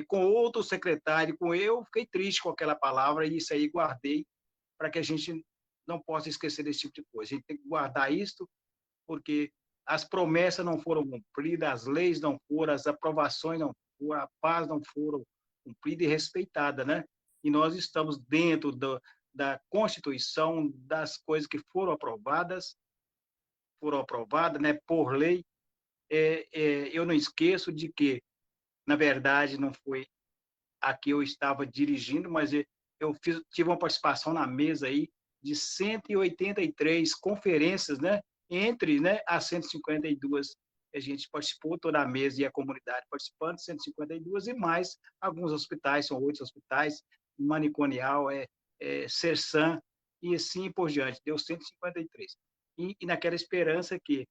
com outro secretário, com eu, fiquei triste com aquela palavra e isso aí guardei para que a gente não possa esquecer desse tipo de coisa. A gente tem que guardar isso porque as promessas não foram cumpridas, as leis não foram, as aprovações não foram, a paz não foram cumprida e respeitada, né? E nós estamos dentro da Constituição, das coisas que foram aprovadas, né, por lei. Eu não esqueço de que, na verdade, não foi a que eu estava dirigindo, mas eu tive uma participação na mesa aí de 183 conferências, né, entre, né, as 152 a gente participou, toda a mesa e a comunidade participando, 152, e mais alguns hospitais, são 8 hospitais, Maniconial, Sersan, e assim por diante, deu 153. E naquela esperança que,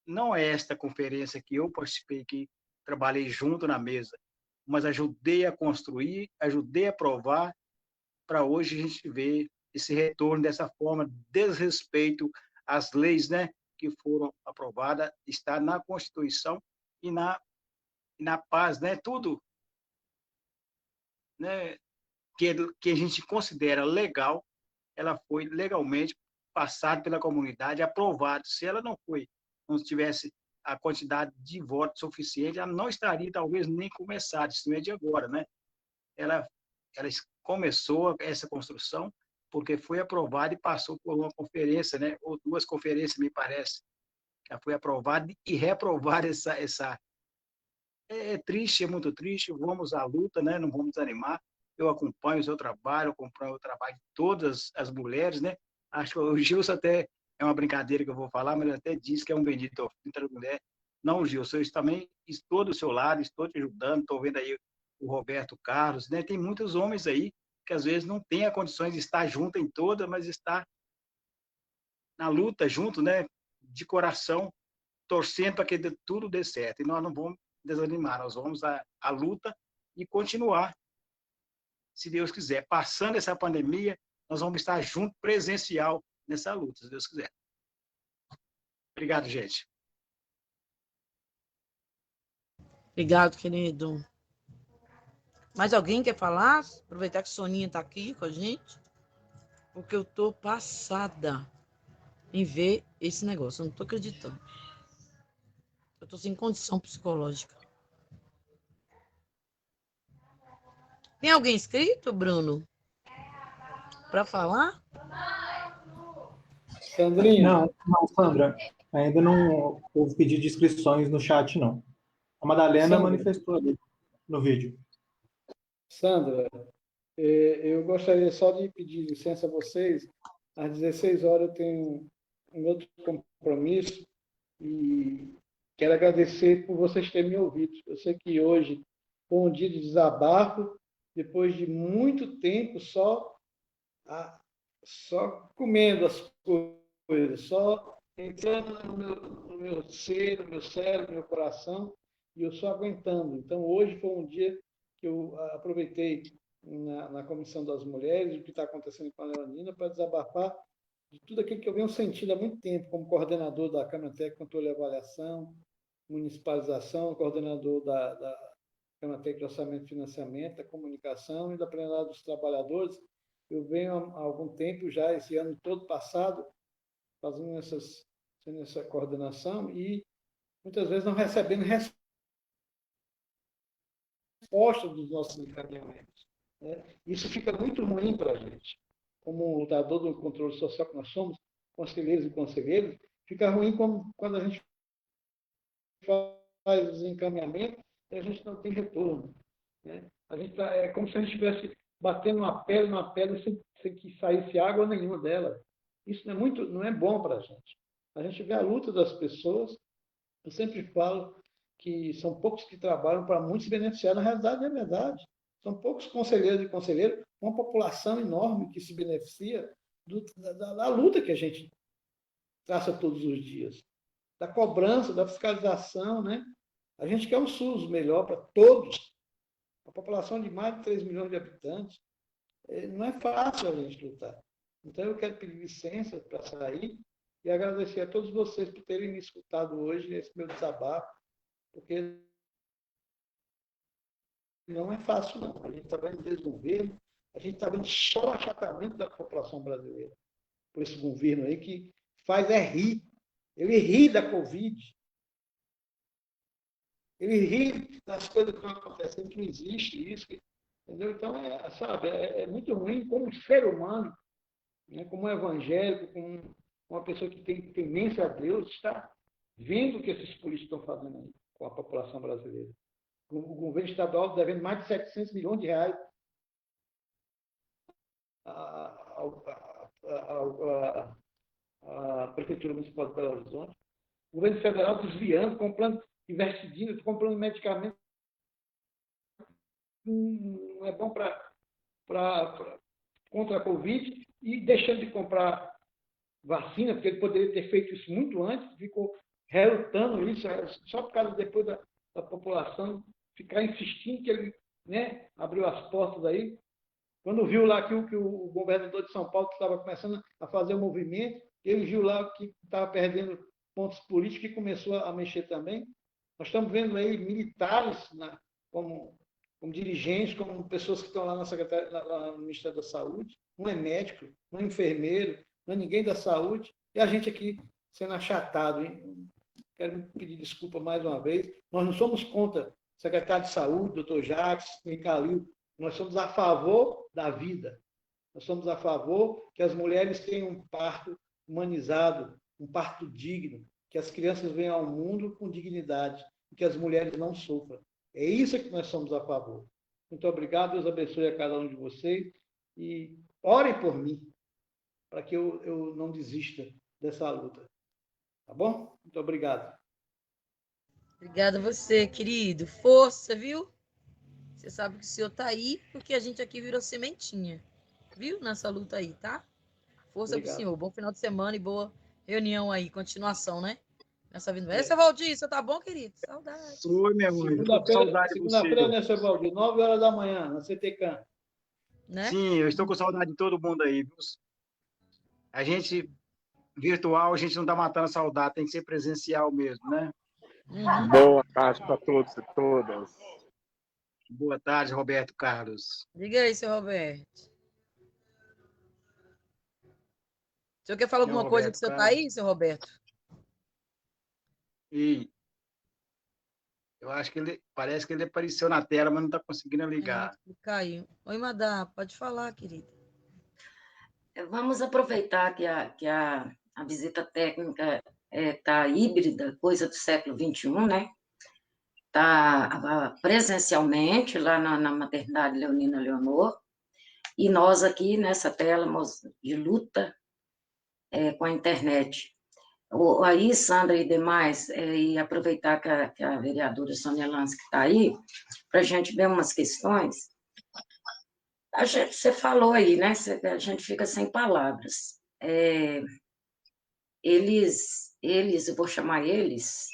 não é esta conferência que eu participei, que trabalhei junto na mesa, mas ajudei a construir, ajudei a aprovar, para hoje a gente ver esse retorno dessa forma, desrespeito às leis, né, que foram aprovadas, está na Constituição e na paz, né, tudo, né, que a gente considera legal, ela foi legalmente passada pela comunidade, aprovada. Se ela não tivesse a quantidade de votos suficiente, ela não estaria, talvez, nem começada, isso não é de agora, né? Ela começou essa construção porque foi aprovada e passou por uma conferência, né? Ou 2 conferências, me parece. Ela foi aprovada e reprovada essa. É triste, é muito triste, vamos à luta, né? Não vamos desanimar. Eu acompanho o seu trabalho, acompanho o trabalho de todas as mulheres, né? Acho que o Gilson até é uma brincadeira que eu vou falar, mas ele até disse que é um bendito entre mulher. Não, Gilson, eu também estou do seu lado, estou te ajudando, estou vendo aí o Roberto Carlos, né? Tem muitos homens aí que às vezes não têm a condições de estar junto em toda, mas está na luta junto, né? De coração, torcendo para que tudo dê certo. E nós não vamos desanimar, nós vamos à luta e continuar, se Deus quiser. Passando essa pandemia, nós vamos estar junto, presencial, nessa luta, se Deus quiser. Obrigado, gente. Obrigado, querido. Mais alguém quer falar? Aproveitar que Soninha está aqui com a gente, porque eu estou passada em ver esse negócio. Eu não estou acreditando. Eu estou sem condição psicológica. Tem alguém inscrito, Bruno? Para falar? Sandrinha. Não, Sandra. Ainda não houve pedido de inscrições no chat, não. A Madalena manifestou ali no vídeo. Sandra, eu gostaria só de pedir licença a vocês. Às 16 horas eu tenho um outro compromisso e quero agradecer por vocês terem me ouvido. Eu sei que hoje foi um dia de desabafo, depois de muito tempo só comendo as coisas, só entrando no meu ser, no meu cérebro, no meu coração, e eu só aguentando. Então, hoje foi um dia que eu aproveitei na Comissão das Mulheres, o que está acontecendo com a Leonina, para desabafar de tudo aquilo que eu venho sentindo há muito tempo, como coordenador da Câmara Técnica de Controle e Avaliação, municipalização, coordenador da Câmara Técnica de Orçamento e Financiamento, da comunicação e da plenária dos trabalhadores. Eu venho há algum tempo já, esse ano todo passado, fazendo essa coordenação e muitas vezes não recebendo resposta dos nossos encaminhamentos, né? Isso fica muito ruim para a gente. Como lutador do controle social que nós somos, conselheiros e conselheiros, fica ruim quando a gente faz os encaminhamentos e a gente não tem retorno, né? É como se a gente estivesse batendo uma pedra sem que saísse água nenhuma dela. Isso não é bom para a gente. A gente vê a luta das pessoas. Eu sempre falo que são poucos que trabalham para muitos beneficiar. Na realidade, é verdade. São poucos conselheiros e conselheiros, uma população enorme que se beneficia da luta que a gente traça todos os dias, da cobrança, da fiscalização, né? A gente quer um SUS melhor para todos. A população de mais de 3 milhões de habitantes. Não é fácil a gente lutar. Então, eu quero pedir licença para sair e agradecer a todos vocês por terem me escutado hoje, esse meu desabafo, porque não é fácil, não. A gente está vendo desgoverno, a gente está vendo só o achatamento da população brasileira por esse governo aí que faz rir. Ele ri da Covid. Ele ri das coisas que estão acontecendo, que não existe isso. Entendeu? Então, é muito ruim como ser humano, né, como um evangélico, como uma pessoa que tem temência a Deus, está vendo o que esses políticos estão fazendo aí com a população brasileira. O governo estadual devendo mais de 700 milhões de reais à Prefeitura Municipal de Belo Horizonte. O governo federal desviando, investindo, comprando medicamentos. Não é bom contra a Covid e deixando de comprar vacina, porque ele poderia ter feito isso muito antes, ficou relutando isso, só por causa depois da população ficar insistindo que ele, né, abriu as portas aí. Quando viu lá que o governador de São Paulo estava começando a fazer o movimento, ele viu lá que estava perdendo pontos políticos e começou a mexer também. Nós estamos vendo aí militares, né, como dirigentes, como pessoas que estão lá no Ministério da Saúde. Não é médico, não é enfermeiro, não é ninguém da saúde, e a gente aqui sendo achatado. Hein? Quero pedir desculpa mais uma vez. Nós não somos contra o secretário de Saúde, doutor Jacques, Calil. Nós somos a favor da vida. Nós somos a favor que as mulheres tenham um parto humanizado, um parto digno, que as crianças venham ao mundo com dignidade e que as mulheres não sofram. É isso que nós somos a favor. Muito obrigado, Deus abençoe a cada um de vocês e orem por mim, para que eu não desista dessa luta. Tá bom? Muito obrigado. Obrigada a você, querido. Força, viu? Você sabe que o senhor tá aí, porque a gente aqui virou sementinha, viu? Nessa luta aí, tá? Força pro senhor. Bom final de semana e boa reunião aí, continuação, né? Nessa vida. Seu Valdir, você tá bom, querido? Saudade. Oi, meu irmão. Segunda-feira, né, seu Valdir? 9 horas da manhã, na CTCAM. Né? Sim, eu estou com saudade de todo mundo aí. Viu? A gente, virtual, a gente não tá matando a saudade, tem que ser presencial mesmo, né? Uhum. Boa tarde para todos e todas. Boa tarde, Roberto Carlos. Diga aí, seu Roberto. O senhor quer falar alguma coisa que o senhor tá aí, seu Roberto? E eu acho que parece que ele apareceu na tela, mas não está conseguindo ligar. Caiu. Oi, Madá, pode falar, querida. Vamos aproveitar que a visita técnica está híbrida, coisa do século XXI, né? Está presencialmente lá na maternidade Leonina Leonor, e nós aqui nessa tela de luta com a internet. Aí, Sandra e demais, e aproveitar que a vereadora Sônia Lance que está aí, para a gente ver umas questões. Você falou aí, né? A gente fica sem palavras. Eles, eu vou chamar eles,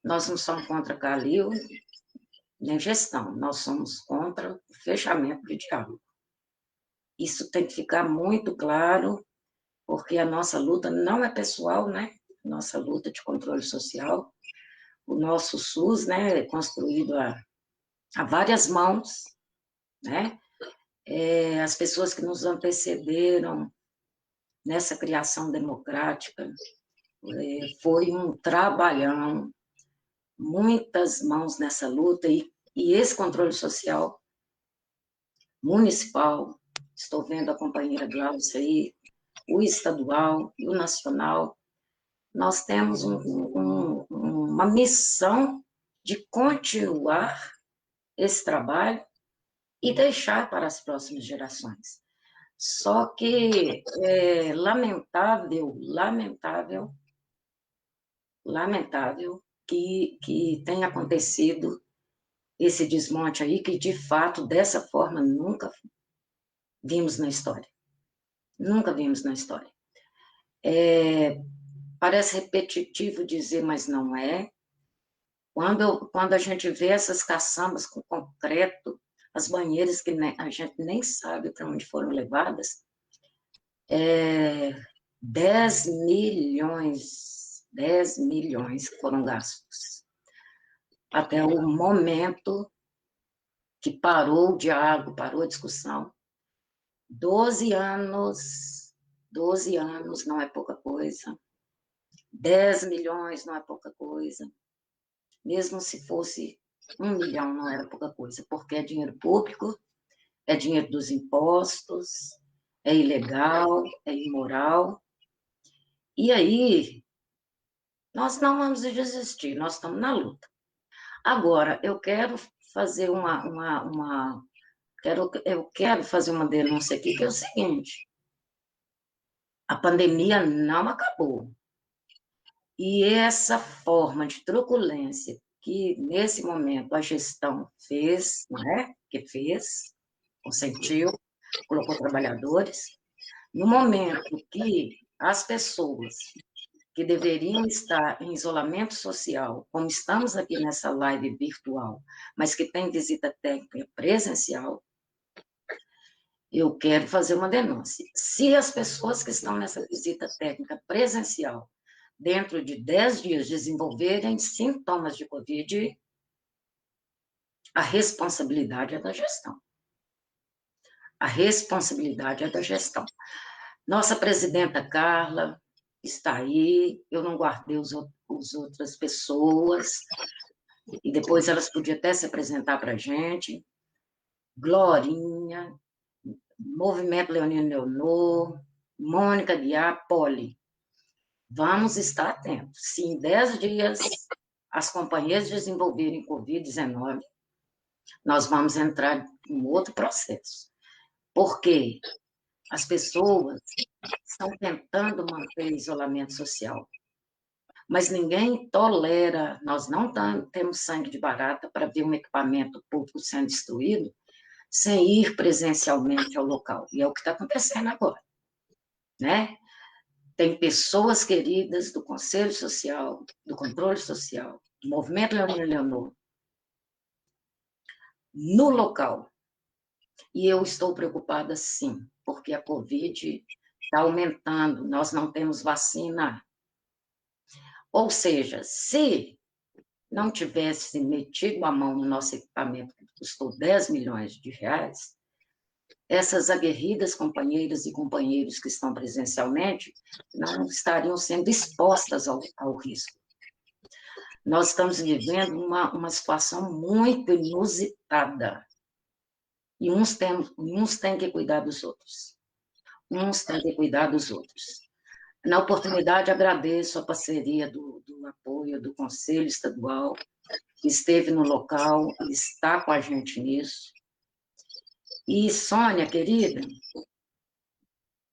nós não somos contra Calil, nem gestão, nós somos contra o fechamento do diálogo. Isso tem que ficar muito claro, porque a nossa luta não é pessoal, né? Nossa luta de controle social, o nosso SUS, né, é construído a várias mãos, né? As pessoas que nos antecederam nessa criação democrática, foi um trabalhão, muitas mãos nessa luta, e esse controle social municipal, estou vendo a companheira Glaucia aí, o estadual e o nacional, nós temos uma missão de continuar esse trabalho e deixar para as próximas gerações. Só que é lamentável que tenha acontecido esse desmonte aí, que de fato, dessa forma, nunca vimos na história. Nunca vimos na história. Parece repetitivo dizer, mas não é. Quando a gente vê essas caçambas com concreto, as banheiras que a gente nem sabe para onde foram levadas, 10 milhões foram gastos. Até o momento que parou o diálogo, parou a discussão. 12 anos não é pouca coisa. 10 milhões não é pouca coisa. Mesmo se fosse 1 milhão, não era pouca coisa, porque é dinheiro público, é dinheiro dos impostos, é ilegal, é imoral. E aí, nós não vamos desistir, nós estamos na luta. Agora, eu quero fazer eu quero fazer uma denúncia aqui, que é o seguinte: a pandemia não acabou. E essa forma de truculência que, nesse momento, a gestão fez, não é? Que fez, consentiu, colocou trabalhadores, no momento que as pessoas que deveriam estar em isolamento social, como estamos aqui nessa live virtual, mas que tem visita técnica presencial, eu quero fazer uma denúncia. Se as pessoas que estão nessa visita técnica presencial, dentro de 10 dias, desenvolverem sintomas de Covid, a responsabilidade é da gestão. A responsabilidade é da gestão. Nossa presidenta Carla está aí, eu não guardei as outras pessoas, e depois elas podiam até se apresentar para a gente. Glorinha, Movimento Leonino Leonor, Mônica Guiá, Poli. Vamos estar atentos. Se em 10 dias as companhias desenvolverem Covid-19, nós vamos entrar em outro processo. Porque as pessoas estão tentando manter isolamento social, mas ninguém tolera, nós não temos sangue de barata para ver um equipamento público sendo destruído sem ir presencialmente ao local. E é o que está acontecendo agora, né? Tem pessoas queridas do Conselho Social, do Controle Social, do Movimento Leonino Leonor, no local. E eu estou preocupada, sim, porque a Covid está aumentando, nós não temos vacina. Ou seja, se não tivesse metido a mão no nosso equipamento, que custou 10 milhões de reais, essas aguerridas companheiras e companheiros que estão presencialmente não estariam sendo expostas ao risco. Nós estamos vivendo uma situação muito inusitada. E uns têm que cuidar dos outros. Uns têm que cuidar dos outros. Na oportunidade, agradeço a parceria do apoio do Conselho Estadual, que esteve no local, está com a gente nisso. E, Sônia, querida,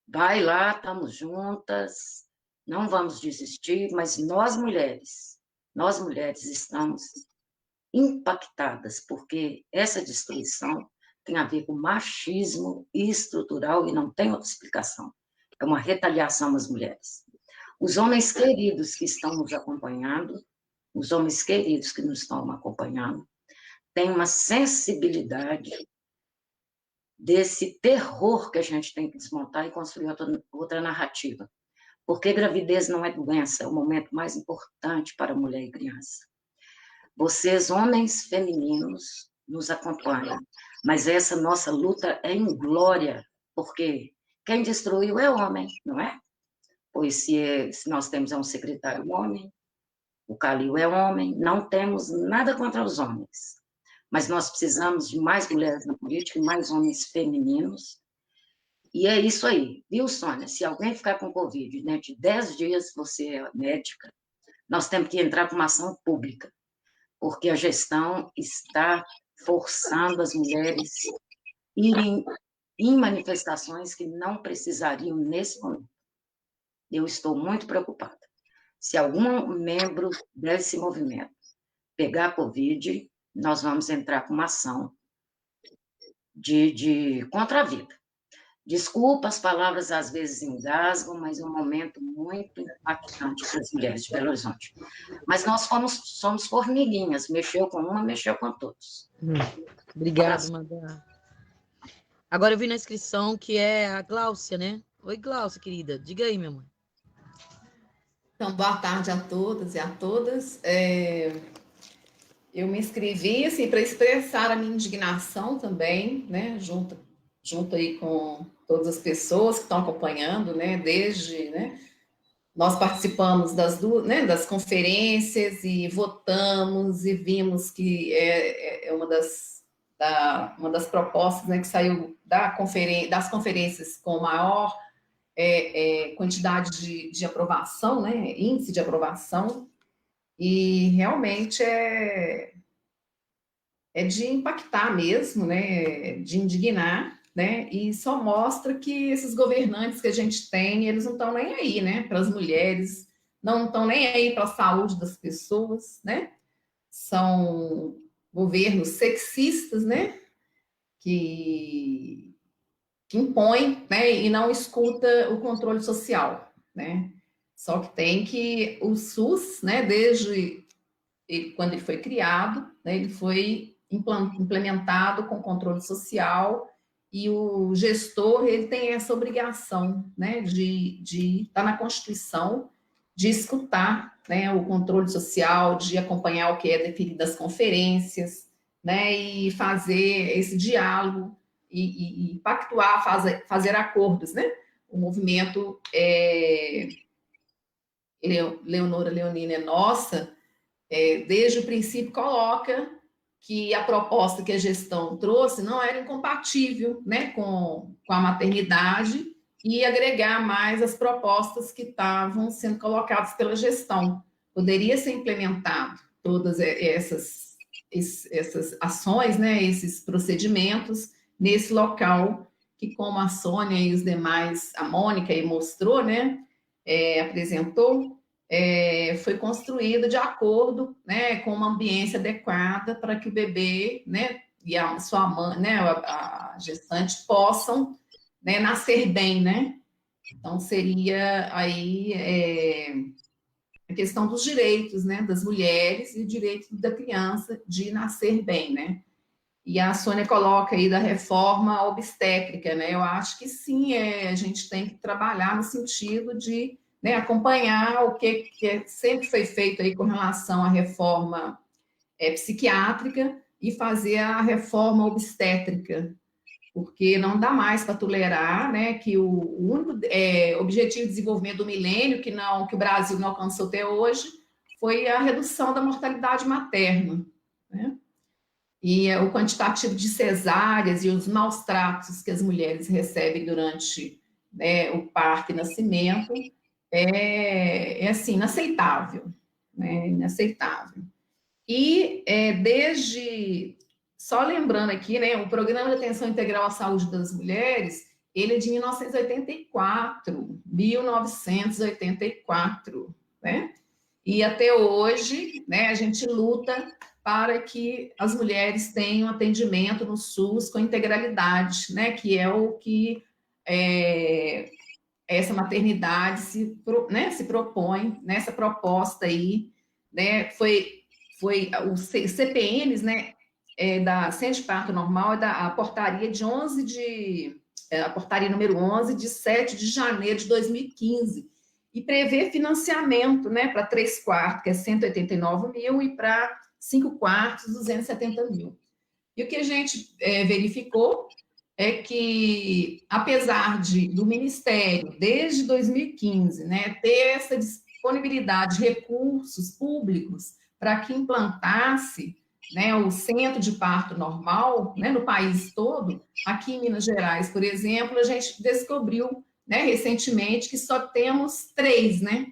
vai lá, estamos juntas, não vamos desistir, mas nós mulheres estamos impactadas, porque essa destruição tem a ver com machismo estrutural e não tem outra explicação. É uma retaliação às mulheres. Os homens queridos que estão nos acompanhando, têm uma sensibilidade desse terror que a gente tem que desmontar e construir outra narrativa. Porque gravidez não é doença, é o momento mais importante para mulher e criança. Vocês, homens femininos, nos acompanham, mas essa nossa luta é em glória, porque quem destruiu é o homem, não é? Pois se nós temos um secretário homem, o Calil é homem, não temos nada contra os homens, mas nós precisamos de mais mulheres na política e mais homens femininos. E é isso aí, viu, Sônia? Se alguém ficar com Covid, né, de 10 dias, você é médica, nós temos que entrar com uma ação pública, porque a gestão está forçando as mulheres a irem em manifestações que não precisariam nesse momento. Eu estou muito preocupada. Se algum membro desse movimento pegar Covid, nós vamos entrar com uma ação contra a vida. Desculpa, as palavras às vezes engasgam, mas é um momento muito impactante para as mulheres de Belo Horizonte. Mas nós somos formiguinhas, mexeu com uma, mexeu com todos. Obrigada, Madá. Agora eu vi na inscrição que é a Gláucia, né? Oi, Gláucia, querida. Diga aí, minha mãe. Então, boa tarde a todas e a todas. Eu me inscrevi assim, para expressar a minha indignação também, né? Junto aí com todas as pessoas que estão acompanhando, né? Desde, né? Nós participamos das conferências e votamos e vimos que é uma das propostas, né, que saiu das conferências com maior quantidade de aprovação, né, índice de aprovação, e realmente é de impactar mesmo, né, de indignar, né, e só mostra que esses governantes que a gente tem, eles não estão nem aí, né, para as mulheres, não estão nem aí para a saúde das pessoas, né, são governos sexistas, né, que impõe, né, e não escuta o controle social, né? Só que tem que o SUS, né, desde quando ele foi criado, né, ele foi implementado com controle social, e o gestor, ele tem essa obrigação, né, de estar na Constituição, de escutar, né, o controle social, de acompanhar o que é definido das conferências, né, e fazer esse diálogo, e pactuar, fazer acordos, né? O movimento Leonora Leonina é Nossa, desde o princípio coloca que a proposta que a gestão trouxe não era incompatível, né, com a maternidade, e agregar mais as propostas que estavam sendo colocadas pela gestão. Poderia ser implementado todas essas ações, né, esses procedimentos, nesse local que, como a Sônia e os demais, a Mônica aí mostrou, né, apresentou, foi construído de acordo, né, com uma ambiência adequada para que o bebê, né, e a sua mãe, né, a gestante possam, né, nascer bem, né? Então, seria aí a questão dos direitos, né, das mulheres e o direito da criança de nascer bem, né? E a Sônia coloca aí da reforma obstétrica, né? Eu acho que sim, a gente tem que trabalhar no sentido de, né, acompanhar o que sempre foi feito aí com relação à reforma psiquiátrica e fazer a reforma obstétrica, porque não dá mais para tolerar, né, que o único objetivo de desenvolvimento do milênio que o Brasil não alcançou até hoje foi a redução da mortalidade materna, né? E o quantitativo de cesáreas e os maus tratos que as mulheres recebem durante, né, o parto e nascimento assim, inaceitável, né, inaceitável. E só lembrando aqui, né, o Programa de Atenção Integral à Saúde das Mulheres, ele é de 1984, né? E até hoje, né, a gente luta para que as mulheres tenham atendimento no SUS com integralidade, né, que é o que essa maternidade se propõe nessa proposta aí, né, foi os CPMs, né, da Centro de Parto Normal é a portaria de a portaria número 11, de 7 de janeiro de 2015, e prevê financiamento, né, para 3 quartos, que é 189 mil, e para 5 quartos, 270 mil. E o que a gente verificou é que, apesar do Ministério, desde 2015, né, ter essa disponibilidade de recursos públicos para que implantasse, né, o centro de parto normal, né, no país todo, aqui em Minas Gerais, por exemplo, a gente descobriu, né, recentemente que só temos 3, né,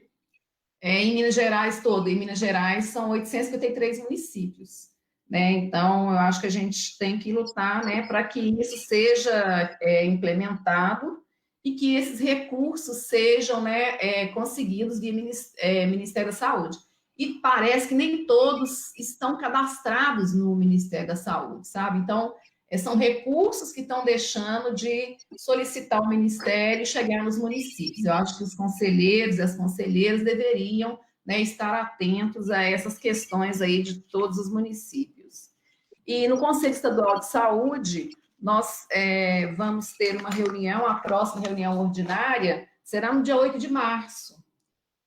em Minas Gerais todo. Em Minas Gerais são 853 municípios. Né? Então, eu acho que a gente tem que lutar, né, para que isso seja implementado e que esses recursos sejam, né, conseguidos via Ministério da Saúde. E parece que nem todos estão cadastrados no Ministério da Saúde, sabe? Então, são recursos que estão deixando de solicitar o Ministério e chegar nos municípios. Eu acho que os conselheiros e as conselheiras deveriam, né, estar atentos a essas questões aí de todos os municípios. E no Conselho Estadual de Saúde, nós vamos ter uma reunião, a próxima reunião ordinária será no dia 8 de março.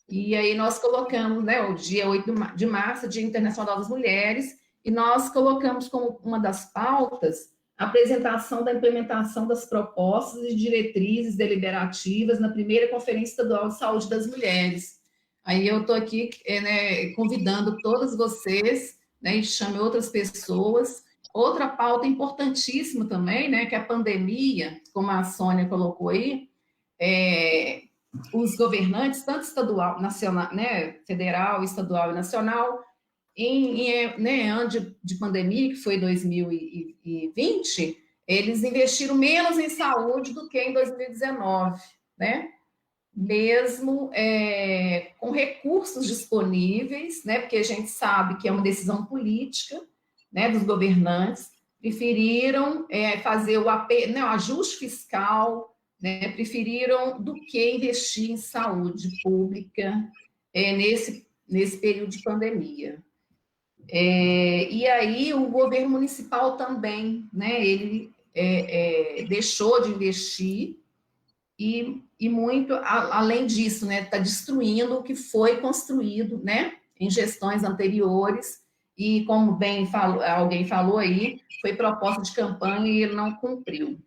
E aí nós colocamos, né, o dia 8 de março, Dia Internacional das Mulheres, e nós colocamos como uma das pautas a apresentação da implementação das propostas e diretrizes deliberativas na primeira Conferência Estadual de Saúde das Mulheres. Aí eu estou aqui, né, convidando todas vocês, né, e chame outras pessoas. Outra pauta importantíssima também, né, que é a pandemia, como a Sônia colocou aí, os governantes, tanto estadual, nacional, né, federal, estadual e nacional, em ano de pandemia, que foi 2020, eles investiram menos em saúde do que em 2019, né? Mesmo com recursos disponíveis, né? Porque a gente sabe que é uma decisão política, né, dos governantes, preferiram fazer o ajuste fiscal, né, preferiram do que investir em saúde pública nesse período de pandemia. E aí o governo municipal também, né, ele deixou de investir e muito, além disso, né, está destruindo o que foi construído, né, em gestões anteriores, e como bem alguém falou aí, foi proposta de campanha e ele não cumpriu.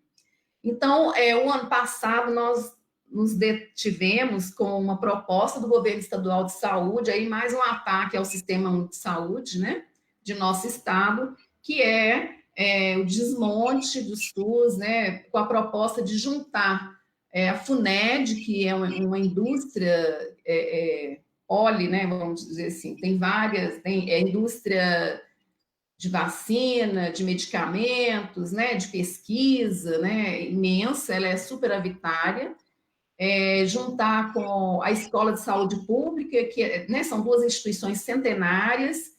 Então, o ano passado, nós nos detivemos com uma proposta do governo estadual de saúde, aí mais um ataque ao sistema único de saúde, né, de nosso estado, que é o desmonte do SUS, né, com a proposta de juntar a FUNED, que é uma indústria né, vamos dizer assim, tem várias, indústria de vacina, de medicamentos, né, de pesquisa, né, imensa, ela é superavitária, juntar com a Escola de Saúde Pública, que, né, são 2 instituições centenárias.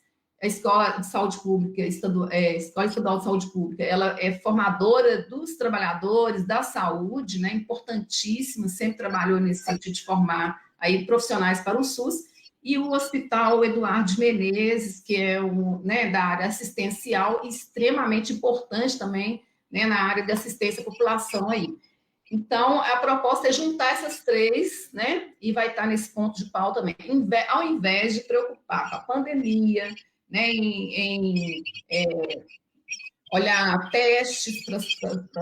A Escola de Saúde Pública, Escola Estadual de Saúde Pública, ela é formadora dos trabalhadores da saúde, né, importantíssima, sempre trabalhou nesse sentido de formar aí profissionais para o SUS, e o Hospital Eduardo de Menezes, que é né, da área assistencial, extremamente importante também, né, na área de assistência à população aí. Então, a proposta é juntar essas 3, né, e vai estar nesse ponto de pauta também, ao invés de preocupar com a pandemia, né, olhar testes para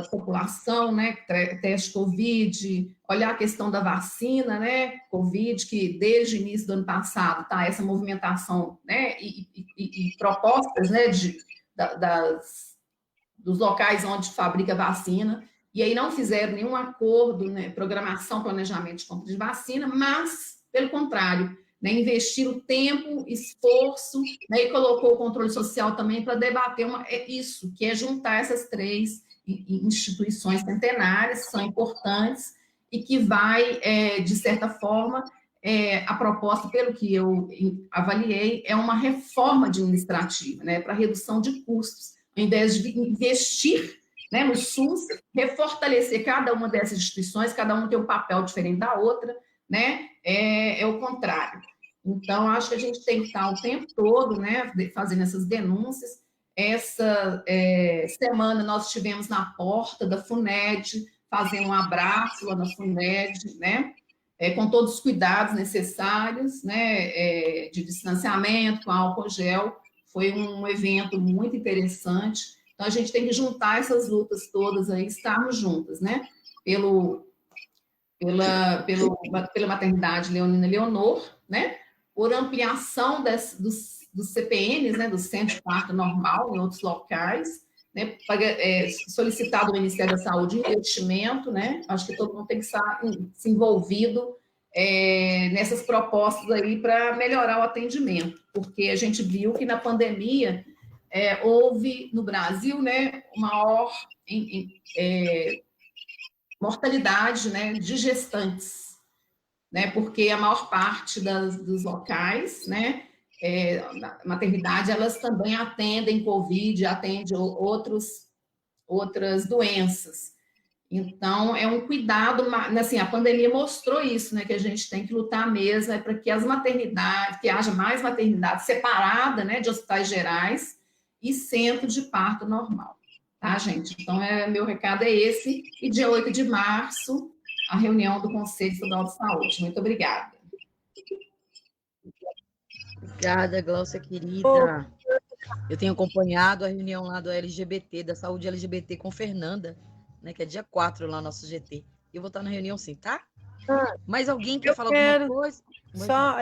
a população, né, teste Covid, olhar a questão da vacina, né, Covid, que desde o início do ano passado está essa movimentação, né, e propostas, né, dos locais onde fabrica vacina, e aí não fizeram nenhum acordo, né, programação, planejamento de compra de vacina, mas, pelo contrário, né, investir o tempo, esforço, né, e colocou o controle social também para debater isso, que é juntar essas 3 instituições centenárias, que são importantes, e que vai, de certa forma, a proposta, pelo que eu avaliei, é uma reforma administrativa, né, para redução de custos, ao invés de investir, né, no SUS, refortalecer cada uma dessas instituições, cada uma tem um papel diferente da outra, né, é o contrário. Então, acho que a gente tem que estar o tempo todo, né, fazendo essas denúncias, Essa semana nós estivemos na porta da FUNED, fazendo um abraço lá na FUNED, né? Com todos os cuidados necessários, né? De distanciamento, com álcool gel. Foi um evento muito interessante. Então, a gente tem que juntar essas lutas todas aí, estarmos juntas, né? Pela maternidade Leonina Leonor, né? Por ampliação dos CPNs, né? Do Centro de Parto Normal em outros locais, né? Solicitado ao Ministério da Saúde investimento, né? Acho que todo mundo tem que estar se envolvido nessas propostas aí para melhorar o atendimento, porque a gente viu que na pandemia houve no Brasil, né, maior mortalidade, né, de gestantes, né, porque a maior parte dos locais, né, maternidade, elas também atendem Covid, atendem outras doenças. Então, é um cuidado, assim, a pandemia mostrou isso, né, que a gente tem que lutar mesmo, para que as maternidades, que haja mais maternidade separada, né, de hospitais gerais e centro de parto normal, tá, gente? Então, meu recado é esse, e dia 8 de março, a reunião do Conselho Estadual de Saúde. Muito obrigada. Obrigada, Glaucia, querida. Eu tenho acompanhado a reunião lá do LGBT, da saúde LGBT com Fernanda, né, que é dia 4 lá no nosso GT. Eu vou estar na reunião sim, tá? Mais alguém quer falar alguma coisa? Só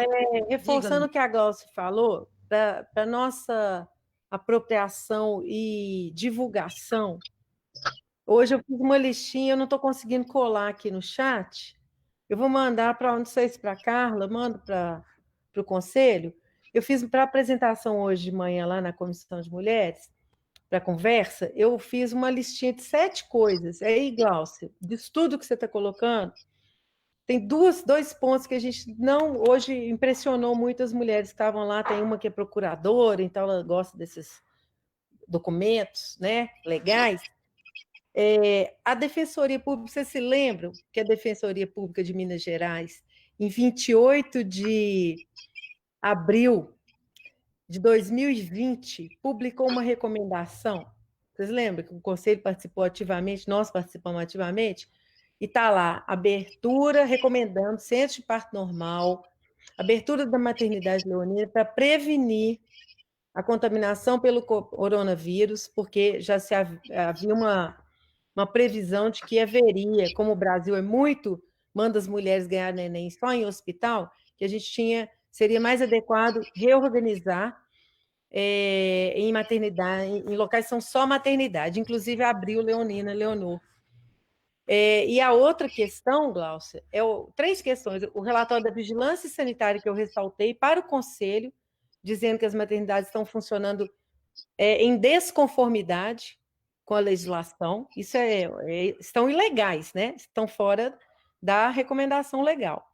reforçando o que a Glaucia falou, para nossa apropriação e divulgação, hoje eu fiz uma listinha, eu não estou conseguindo colar aqui no chat, eu vou mandar para, não sei se para a Carla, mando para o Conselho, eu fiz para a apresentação hoje de manhã lá na Comissão de Mulheres, para a conversa, eu fiz uma listinha de 7 coisas. Aí, Glaucia, disso tudo que você está colocando, tem dois pontos que a gente não, hoje, impressionou muitas mulheres que estavam lá. Tem uma que é procuradora, então ela gosta desses documentos, né, legais. A Defensoria Pública, vocês se lembram que a Defensoria Pública de Minas Gerais, em 28 de abril de 2020, publicou uma recomendação. Vocês lembram que o Conselho participou ativamente, nós participamos ativamente? E está lá, abertura, recomendando centro de parto normal, abertura da maternidade leonina para prevenir a contaminação pelo coronavírus, porque já se havia uma previsão de que haveria, como o Brasil manda as mulheres ganhar neném só em hospital, que a gente seria mais adequado reorganizar em maternidade, em locais que são só maternidade, inclusive abriu Leonina Leonor. E a outra questão, Glaucia, 3 questões. O relatório da vigilância sanitária que eu ressaltei para o Conselho, dizendo que as maternidades estão funcionando em desconformidade com a legislação. Isso estão ilegais, né? Estão fora da recomendação legal.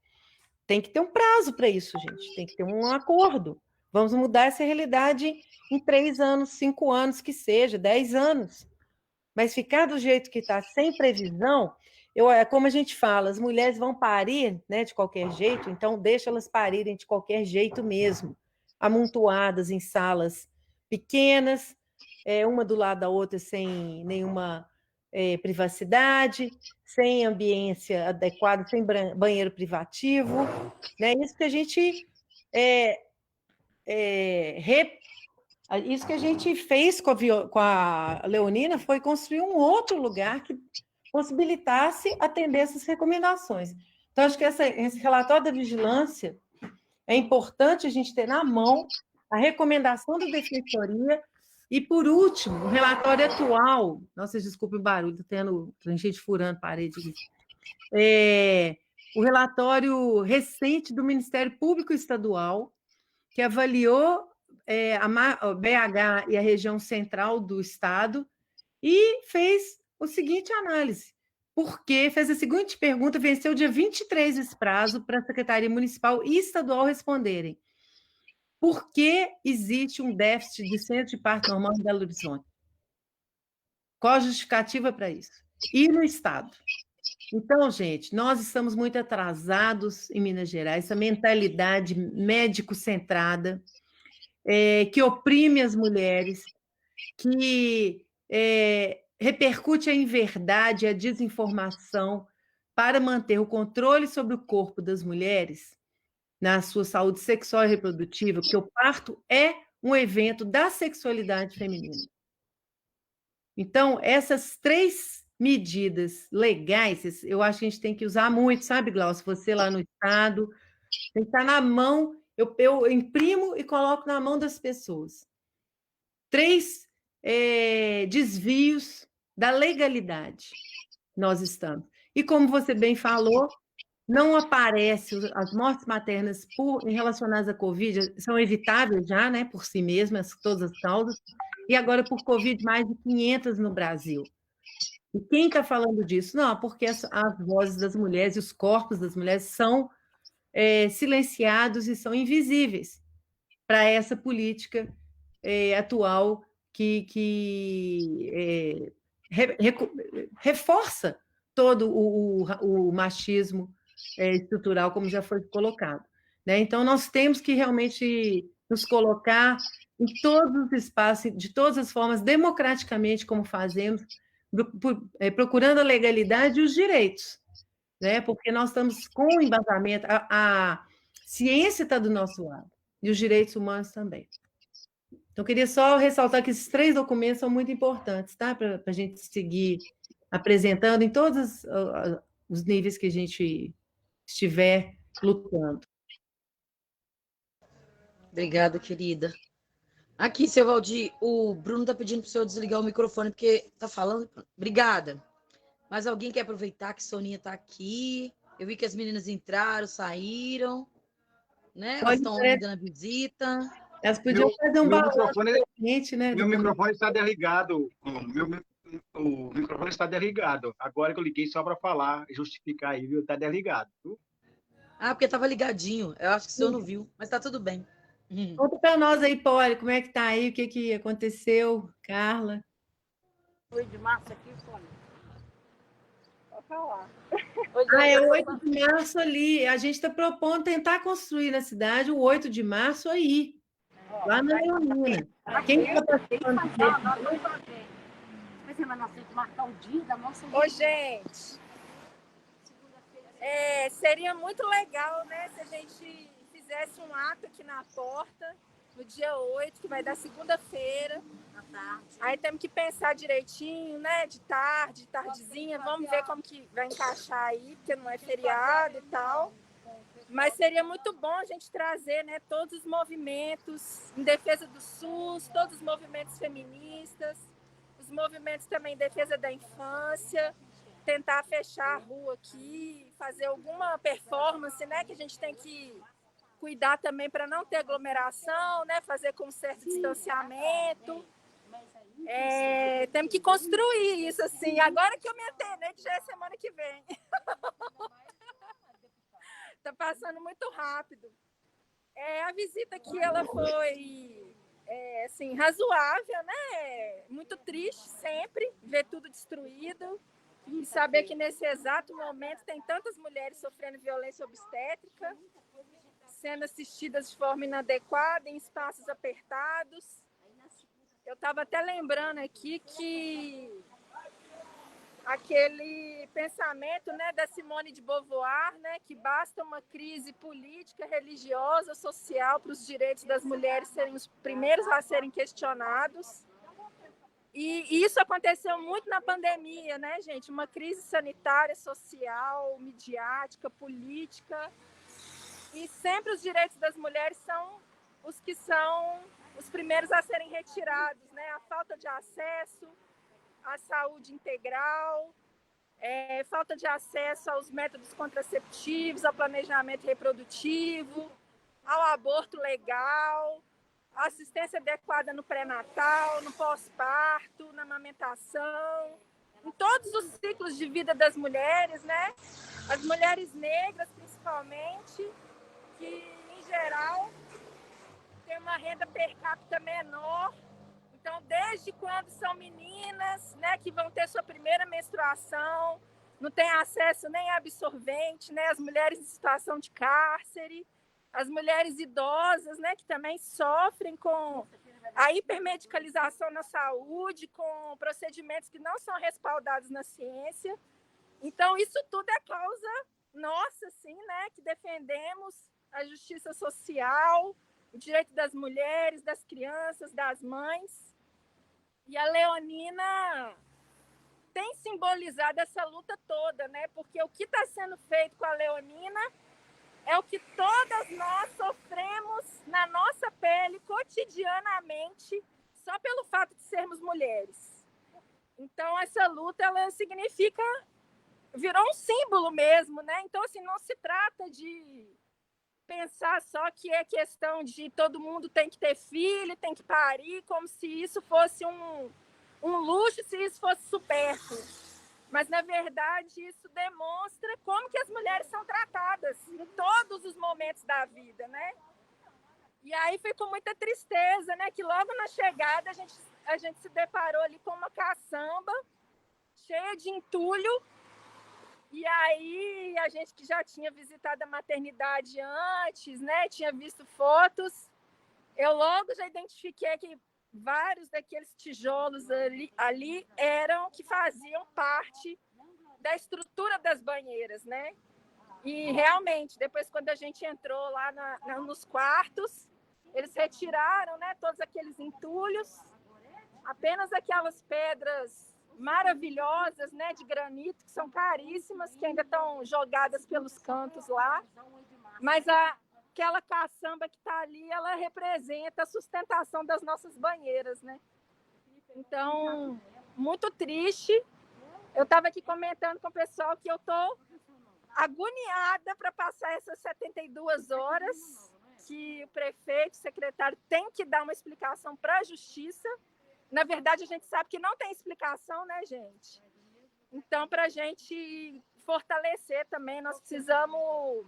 Tem que ter um prazo para isso, gente. Tem que ter um acordo. Vamos mudar essa realidade em 3 anos, 5 anos, que seja, 10 anos. Mas ficar do jeito que está, sem previsão, como a gente fala, as mulheres vão parir, né, de qualquer jeito, então deixa elas parirem de qualquer jeito mesmo, amontoadas em salas pequenas, uma do lado da outra, sem nenhuma privacidade, sem ambiência adequada, sem banheiro privativo, né? Isso que a gente isso que a gente fez com a Leonina foi construir um outro lugar que possibilitasse atender essas recomendações. Então, acho que esse relatório da vigilância é importante a gente ter na mão a recomendação da Defensoria e, por último, o relatório atual. Nossa, desculpe o barulho, tem gente furando parede aqui. O relatório recente do Ministério Público Estadual, que avaliou a BH e a região central do Estado e fez a seguinte análise. Porque fez a seguinte pergunta, venceu dia 23 esse prazo para a Secretaria Municipal e Estadual responderem. Por que existe um déficit de centro de parto normal em Belo Horizonte? Qual a justificativa para isso? E no Estado? Então, gente, nós estamos muito atrasados em Minas Gerais, essa mentalidade médico-centrada, que oprime as mulheres, que repercute a inverdade e a desinformação para manter o controle sobre o corpo das mulheres na sua saúde sexual e reprodutiva, porque o parto é um evento da sexualidade feminina. Então, essas 3 medidas legais, eu acho que a gente tem que usar muito, sabe, Glaucio? Você lá no Estado, tem que estar na mão, eu imprimo e coloco na mão das pessoas. 3 desvios da legalidade nós estamos. E como você bem falou, não aparece, as mortes maternas relacionadas à Covid são evitáveis já, né, por si mesmas, todas as causas, e agora por Covid mais de 500 no Brasil. E quem está falando disso? Não, porque as vozes das mulheres e os corpos das mulheres são silenciados e são invisíveis para essa política atual que reforça todo o machismo estrutural, como já foi colocado. Né? Então, nós temos que realmente nos colocar em todos os espaços, de todas as formas, democraticamente, como fazemos, procurando a legalidade e os direitos, né? Porque nós estamos com o embasamento, a ciência está do nosso lado, e os direitos humanos também. Então, eu queria só ressaltar que esses 3 documentos são muito importantes, tá? Para a gente seguir apresentando em todos os níveis que a gente estiver lutando. Obrigada, querida. Aqui, seu Valdir, o Bruno está pedindo para o senhor desligar o microfone, porque está falando. Obrigada. Mas alguém quer aproveitar que Soninha está aqui? Eu vi que as meninas entraram, saíram, né? Elas estão ainda na visita. Elas podiam fazer um balanço diferente, né? Meu microfone está desligado. O microfone está desligado. Agora que eu liguei só para falar, justificar aí, viu? Está desligado. Viu? Ah, porque estava ligadinho. Eu acho que o senhor não viu, mas está tudo bem. Conta para nós aí, Poli, como é que está aí, o que aconteceu, Carla? 8 de março aqui, Poli. Pode falar. É o 8 de março ali. A gente está propondo tentar construir na cidade o 8 de março aí, lá na Leonina. Quem está participando disso? Mas nós temos que marcar o dia da nossa... Ô, gente, seria muito legal, né, se a gente fizesse um ato aqui na porta, no dia 8, que vai dar segunda-feira. Aí temos que pensar direitinho, né, de tarde, tardezinha, vamos ver como que vai encaixar aí, porque não é feriado e tal. Mas seria muito bom a gente trazer, né, todos os movimentos em defesa do SUS, todos os movimentos feministas, os movimentos também em defesa da infância, tentar fechar a rua aqui, fazer alguma performance, né, que a gente tem que cuidar também para não ter aglomeração, né, fazer com certo distanciamento. Temos que construir isso, assim. Agora que eu me atendei, que já é semana que vem. Está passando muito rápido. A visita aqui ela foi assim, razoável, né? Muito triste sempre ver tudo destruído e saber que nesse exato momento tem tantas mulheres sofrendo violência obstétrica, sendo assistidas de forma inadequada em espaços apertados. Eu estava até lembrando aqui que aquele pensamento, né, da Simone de Beauvoir, né, que basta uma crise política, religiosa, social para os direitos das mulheres serem os primeiros a serem questionados. E isso aconteceu muito na pandemia, né, gente? Uma crise sanitária, social, midiática, política. E sempre os direitos das mulheres são os que são os primeiros a serem retirados, né? A falta de acesso à saúde integral, falta de acesso aos métodos contraceptivos, ao planejamento reprodutivo, ao aborto legal, à assistência adequada no pré-natal, no pós-parto, na amamentação, em todos os ciclos de vida das mulheres, né? As mulheres negras, principalmente, que, em geral, têm uma renda per capita menor. Então, desde quando são meninas, né, que vão ter sua primeira menstruação, não têm acesso nem a absorvente, né, as mulheres em situação de cárcere, as mulheres idosas, né, que também sofrem com a hipermedicalização na saúde, com procedimentos que não são respaldados na ciência. Então, isso tudo é causa nossa, assim, né, que defendemos a justiça social, o direito das mulheres, das crianças, das mães. E a Leonina tem simbolizado essa luta toda, né? Porque o que está sendo feito com a Leonina é o que todas nós sofremos na nossa pele cotidianamente, só pelo fato de sermos mulheres. Então, essa luta, ela significa, virou um símbolo mesmo, né? Então, assim, não se trata de pensar só que é questão de todo mundo tem que ter filho, tem que parir, como se isso fosse um luxo, se isso fosse supérfluo. Mas, na verdade, isso demonstra como que as mulheres são tratadas em todos os momentos da vida, né? E aí foi com muita tristeza, né? Que logo na chegada a gente se deparou ali com uma caçamba cheia de entulho. E aí a gente que já tinha visitado a maternidade antes, né? Tinha visto fotos. Eu logo já identifiquei que vários daqueles tijolos ali eram que faziam parte da estrutura das banheiras, né? E realmente, depois quando a gente entrou lá nos quartos, eles retiraram, né, todos aqueles entulhos, apenas aquelas pedras maravilhosas, né, de granito, que são caríssimas, que ainda estão jogadas pelos cantos lá, mas aquela caçamba que está ali, ela representa a sustentação das nossas banheiras, né? Então, muito triste. Eu estava aqui comentando com o pessoal que eu estou agoniada para passar essas 72 horas, que o prefeito, o secretário tem que dar uma explicação para a justiça. Na verdade, a gente sabe que não tem explicação, né, gente? Então, para a gente fortalecer também, nós precisamos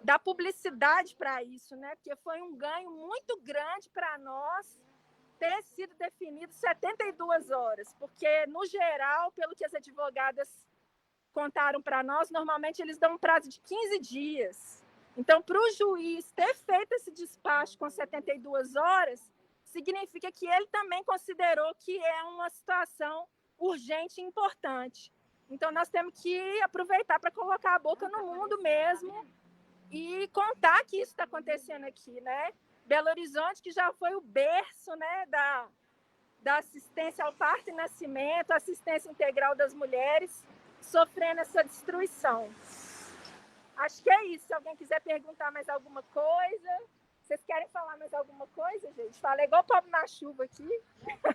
dar publicidade para isso, né? Porque foi um ganho muito grande para nós ter sido definido 72 horas, porque, no geral, pelo que as advogadas contaram para nós, normalmente eles dão um prazo de 15 dias. Então, para o juiz ter feito esse despacho com 72 horas, significa que ele também considerou que é uma situação urgente e importante. Então, nós temos que aproveitar para colocar a boca no mundo mesmo e contar que isso está acontecendo aqui, né? Belo Horizonte, que já foi o berço, né, da assistência ao parto e nascimento, assistência integral das mulheres, sofrendo essa destruição. Acho que é isso. Se alguém quiser perguntar mais alguma coisa... Vocês querem falar mais alguma coisa, gente? Fala igual o pobre na chuva aqui.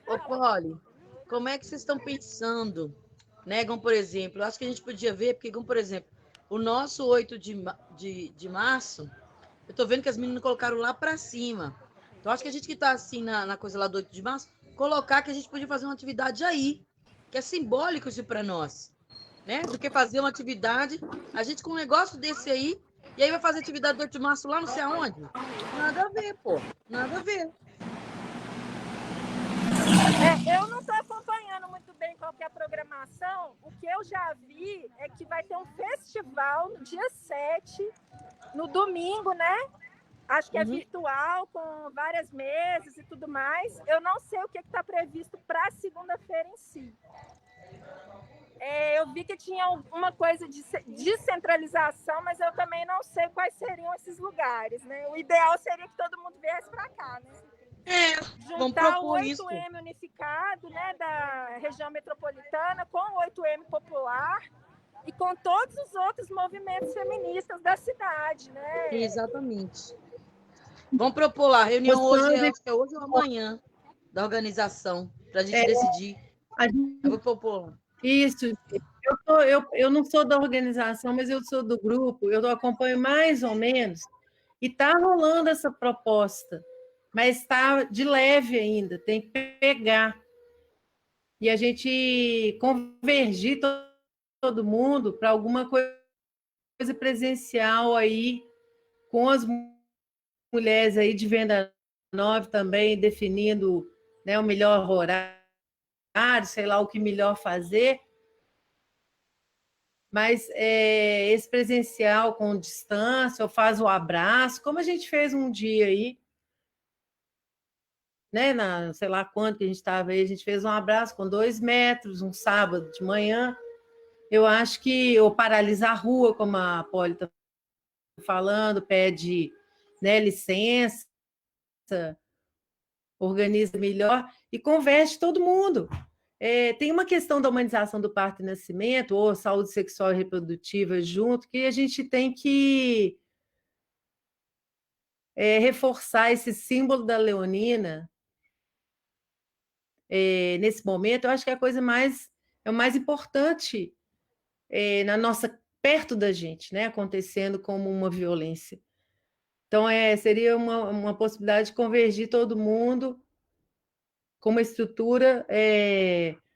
Ô, Poli, como é que vocês estão pensando, né? Como, por exemplo, eu acho que a gente podia ver, porque, como, por exemplo, o nosso 8 de março, eu tô vendo que as meninas colocaram lá para cima. Então, acho que a gente que tá assim na coisa lá do 8 de março, colocar que a gente podia fazer uma atividade aí, que é simbólico isso para nós, né? Do que fazer uma atividade, a gente com um negócio desse aí, e aí vai fazer atividade do 8 de março lá não sei aonde? Nada a ver, pô. Nada a ver. Eu não estou acompanhando muito bem qual que é a programação. O que eu já vi é que vai ter um festival no dia 7, no domingo, né? Acho que é virtual, com várias mesas e tudo mais. Eu não sei o que está previsto para segunda-feira em si. Eu vi que tinha uma coisa de descentralização, mas eu também não sei quais seriam esses lugares, né? O ideal seria que todo mundo viesse para cá, né? Juntar o 8M unificado, né, da região metropolitana com o 8M popular e com todos os outros movimentos feministas da cidade, né? Exatamente. Vamos propor lá, a reunião hoje, acho que é hoje ou amanhã, da organização, para a gente decidir. Eu vou propor lá. Isso. Eu não sou da organização, mas eu sou do grupo, eu acompanho mais ou menos, e está rolando essa proposta, mas está de leve ainda, tem que pegar. E a gente convergir todo mundo para alguma coisa presencial aí, com as mulheres aí de Venda Nova também, definindo, né, o melhor horário, sei lá o que melhor fazer, mas esse presencial com distância, ou faz o abraço, como a gente fez um dia aí, né? Sei lá quanto que a gente estava aí, a gente fez um abraço com 2 metros, um sábado de manhã. Eu acho que, ou paralisar a rua, como a Poli está falando, pede, né, licença, organiza melhor e converte todo mundo. Tem uma questão da humanização do parto e nascimento, ou saúde sexual e reprodutiva junto, que a gente tem que reforçar esse símbolo da leonina nesse momento. Eu acho que é a coisa é o mais importante na nossa, perto da gente, né, acontecendo como uma violência. Então, seria uma possibilidade de convergir todo mundo com uma estrutura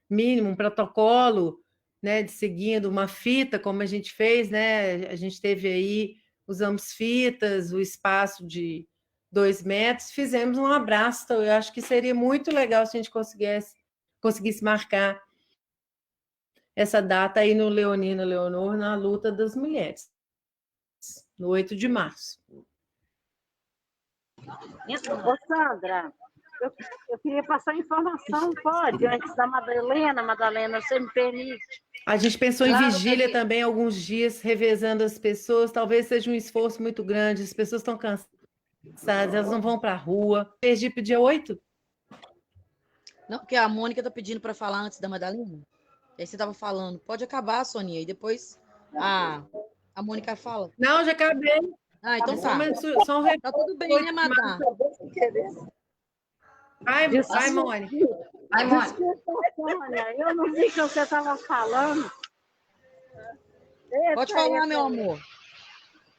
mínima, um protocolo, né, de seguindo uma fita, como a gente fez, né? A gente teve aí, usamos fitas, o espaço de 2 metros, fizemos um abraço. Então, eu acho que seria muito legal se a gente conseguisse marcar essa data aí no Leonina Leonor, na luta das mulheres, no 8 de março. Ô, Sandra, eu queria passar informação, pode? Antes da Madalena, você me permite? A gente pensou em Claro, vigília também, alguns dias, revezando as pessoas. Talvez seja um esforço muito grande, as pessoas estão cansadas, elas não vão para a rua. Sergipe, dia 8? Não, porque a Mônica está pedindo para falar antes da Madalena. Aí você estava falando. Pode acabar, Sonia, e depois a Mônica fala. Não, já acabei. Ah, então tá. Tá tudo bem, né, Madá? Vai, Mônica. Vai, Mônica. Desculpa, Sônia, eu não vi que você estava falando. Pode falar, meu amor.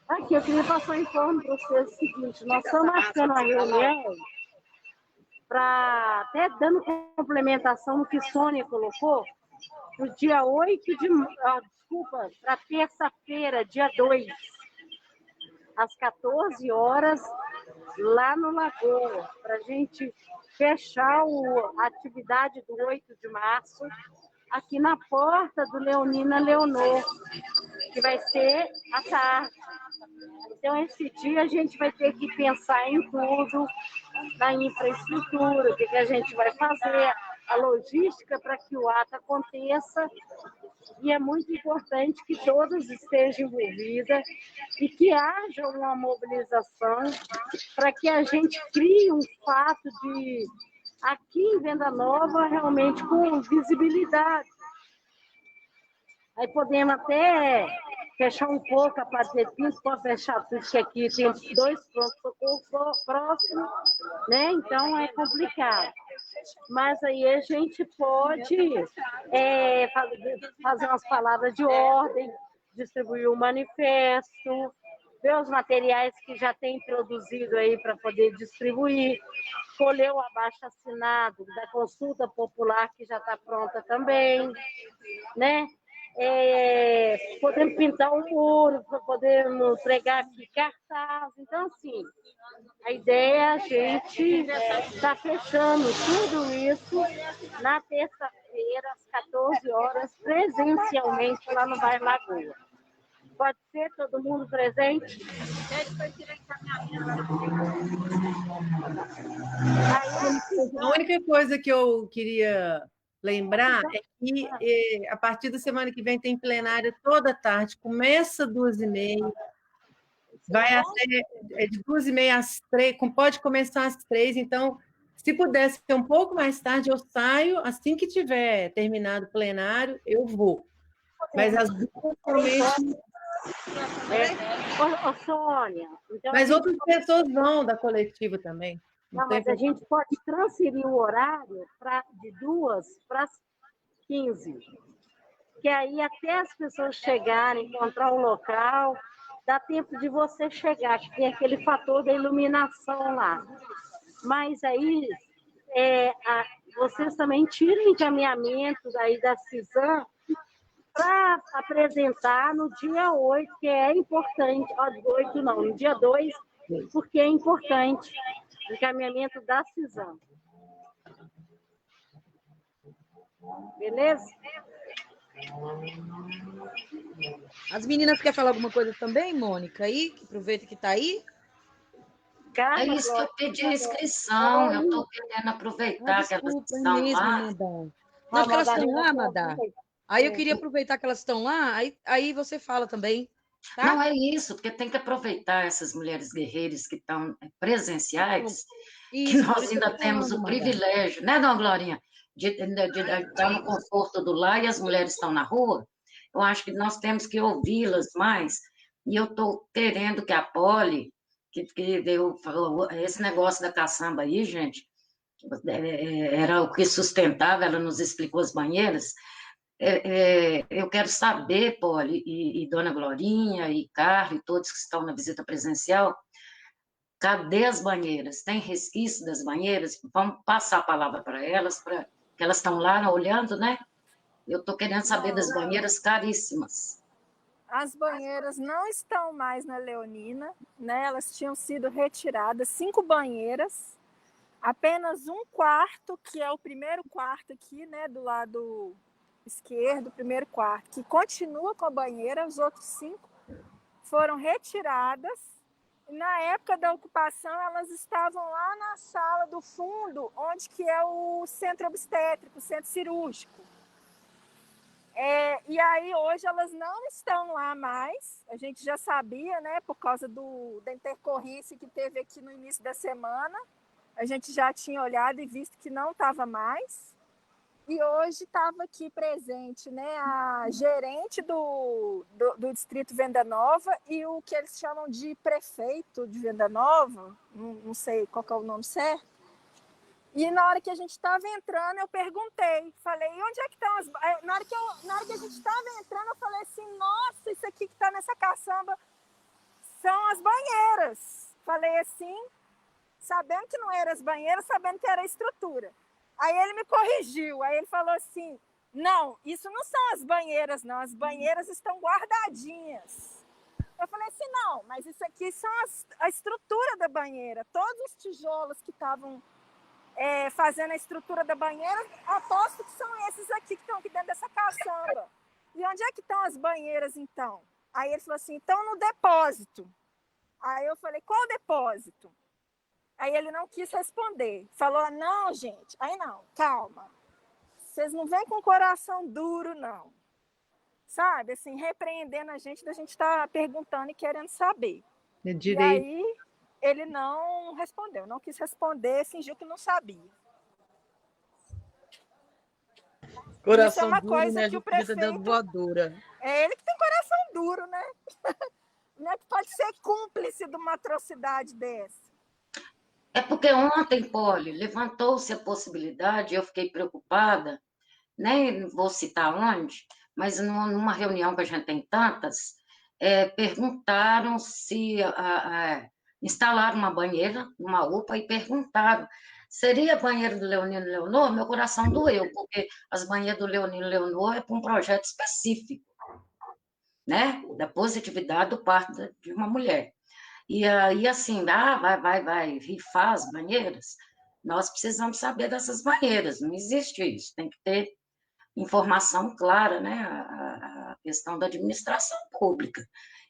Aqui, eu queria passar informação para vocês o seguinte, nós estamos marcando uma reunião para, até dando complementação no que Sônia colocou, no dia 8 de... desculpa, para terça-feira, dia 2, às 14 horas, lá no Lagoa, para a gente fechar a atividade do 8 de março, aqui na porta do Leonina Leonor, que vai ser à tarde. Então, esse dia a gente vai ter que pensar em tudo, na infraestrutura, o que a gente vai fazer, a logística para que o ato aconteça. E é muito importante que todos estejam envolvidos e que haja uma mobilização para que a gente crie um fato de, aqui em Venda Nova, realmente com visibilidade. Aí podemos até fechar um pouco a parte de pinto, pode fechar tudo, porque aqui tem 2 pronto-socorro próximos, né? Então é complicado. Mas aí a gente pode fazer umas palavras de ordem, distribuir um manifesto, ver os materiais que já tem produzido aí para poder distribuir, colher o abaixo-assinado da consulta popular que já está pronta também, né? Podemos pintar um muro, podemos pregar aqui cartaz. Então, assim, a ideia é a gente estar fechando tudo isso na terça-feira, às 14 horas, presencialmente, lá no bairro Lagoa. Pode ser todo mundo presente? A única coisa que eu queria lembrar é que a partir da semana que vem tem plenária toda tarde, começa 2h30, vai até de 2h30 às 3, pode começar às 3, então, se pudesse ser um pouco mais tarde, eu saio, assim que tiver terminado o plenário, eu vou. Mas as duas realmente... Sônia... Então mas outras pessoas vão da coletiva também. Não, mas a gente pode transferir o horário de 2 para 15. Que aí até as pessoas chegarem, encontrar o local, dá tempo de você chegar, que tem aquele fator da iluminação lá. Mas aí vocês também tiram encaminhamento daí da CISAM para apresentar no dia 8, que é importante. 8 não, no dia 2, porque é importante. Encaminhamento da CISAM. Beleza? As meninas querem falar alguma coisa também, Mônica? Aí, que aproveita que está aí. É isso que eu pedi a inscrição, eu estou querendo aproveitar que elas Desculpa, é estão mesmo, lá. Madá. Não, porque elas estão lá, Madá. Aí eu queria aproveitar que elas estão lá, aí você fala também, tá? Não, é isso, porque tem que aproveitar essas mulheres guerreiras que estão presenciais, que Isso, por nós isso que eu ainda tô temos falando, o Madá. privilégio, né, dona Glorinha, de estar no conforto do lar e as mulheres estão na rua. Eu acho que nós temos que ouvi-las mais, e eu estou querendo que a Poli, que deu esse negócio da caçamba aí, gente, era o que sustentava, ela nos explicou as banheiras. Eu quero saber, Poli, e Dona Glorinha, e Carla, e todos que estão na visita presencial, cadê as banheiras? Tem resquício das banheiras? Vamos passar a palavra para elas, que elas estão lá olhando, né? Eu estou querendo saber das banheiras caríssimas. As banheiras não estão mais na Leonina, né? Elas tinham sido retiradas, 5 banheiras, apenas um quarto, que é o primeiro quarto aqui, né, do lado esquerdo, o primeiro quarto, que continua com a banheira, os outros 5 foram retiradas. Na época da ocupação, elas estavam lá na sala do fundo, onde que é o centro obstétrico, o centro cirúrgico. E aí, hoje, elas não estão lá mais. A gente já sabia, né, por causa da intercorrência que teve aqui no início da semana. A gente já tinha olhado e visto que não estava mais. E hoje estava aqui presente, né, a gerente do distrito Venda Nova e o que eles chamam de prefeito de Venda Nova, não sei qual que é o nome certo. E na hora que a gente estava entrando, eu perguntei, falei, e onde é que estão as... Na hora que a gente estava entrando, eu falei assim, nossa, isso aqui que está nessa caçamba são as banheiras. Falei assim, sabendo que não eram as banheiras, sabendo que era a estrutura. Aí ele me corrigiu, aí ele falou assim, não, isso não são as banheiras, não, as banheiras estão guardadinhas. Eu falei assim, não, mas isso aqui são a estrutura da banheira, todos os tijolos que estavam fazendo a estrutura da banheira, aposto que são esses aqui que estão aqui dentro dessa caçamba. E onde é que estão as banheiras, então? Aí ele falou assim, estão no depósito. Aí eu falei, qual depósito? Aí ele não quis responder. Falou, não, gente. Aí não, calma. Vocês não vêm com coração duro, não. Sabe, assim, repreendendo a gente, da gente estar perguntando e querendo saber. E aí ele não respondeu, não quis responder, fingiu que não sabia. Coração Isso é uma duro, coisa né? que o Podia ter dado prefeito... voadora. É ele que tem coração duro, né? Não é que pode ser cúmplice de uma atrocidade dessa. É porque ontem, Poli, levantou-se a possibilidade, eu fiquei preocupada, nem vou citar onde, mas numa reunião que a gente tem tantas, perguntaram se instalaram uma banheira, uma UPA, e perguntaram, seria banheiro do Leonino Leonor? Meu coração doeu, porque as banheiras do Leonino Leonor é para um projeto específico, né, da positividade do parto de uma mulher. E aí, assim, vai rifar as banheiras, nós precisamos saber dessas banheiras, não existe isso, tem que ter informação clara, né, a questão da administração pública.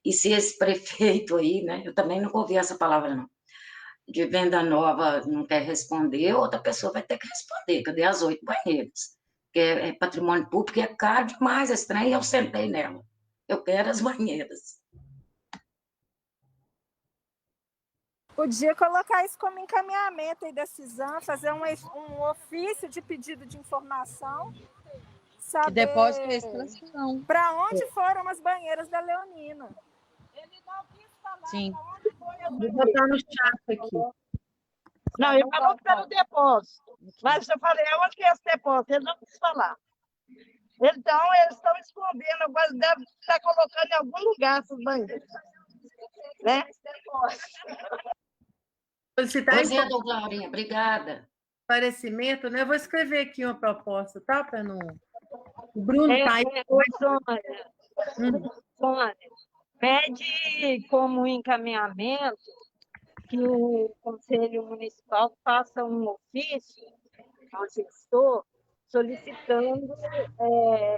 E se esse prefeito aí, né, eu também nunca ouvi essa palavra, não, de Venda Nova não quer responder, outra pessoa vai ter que responder, cadê as 8 banheiras? Porque é patrimônio público e é caro demais esse trem, e eu sentei nela. Eu quero as banheiras. Podia colocar isso como encaminhamento aí da CISAM, fazer um ofício de pedido de informação, saber depósito é extração. para onde foram as banheiras da Leonina. Ele não quis falar Sim. para onde foi as Vou botar no chat aqui. Não, ele falou que era o depósito. Mas eu falei, onde que é esse depósito? Ele não quis falar. Então, eles estão escondendo, agora deve estar colocando em algum lugar essas banheiras. Né? Solicitar Pois é, dona Laurinha, obrigada. esclarecimento, né? Eu vou escrever aqui uma proposta, tá? Para não... O Bruno está aí. Sônia, pede como encaminhamento que o Conselho Municipal faça um ofício ao gestor solicitando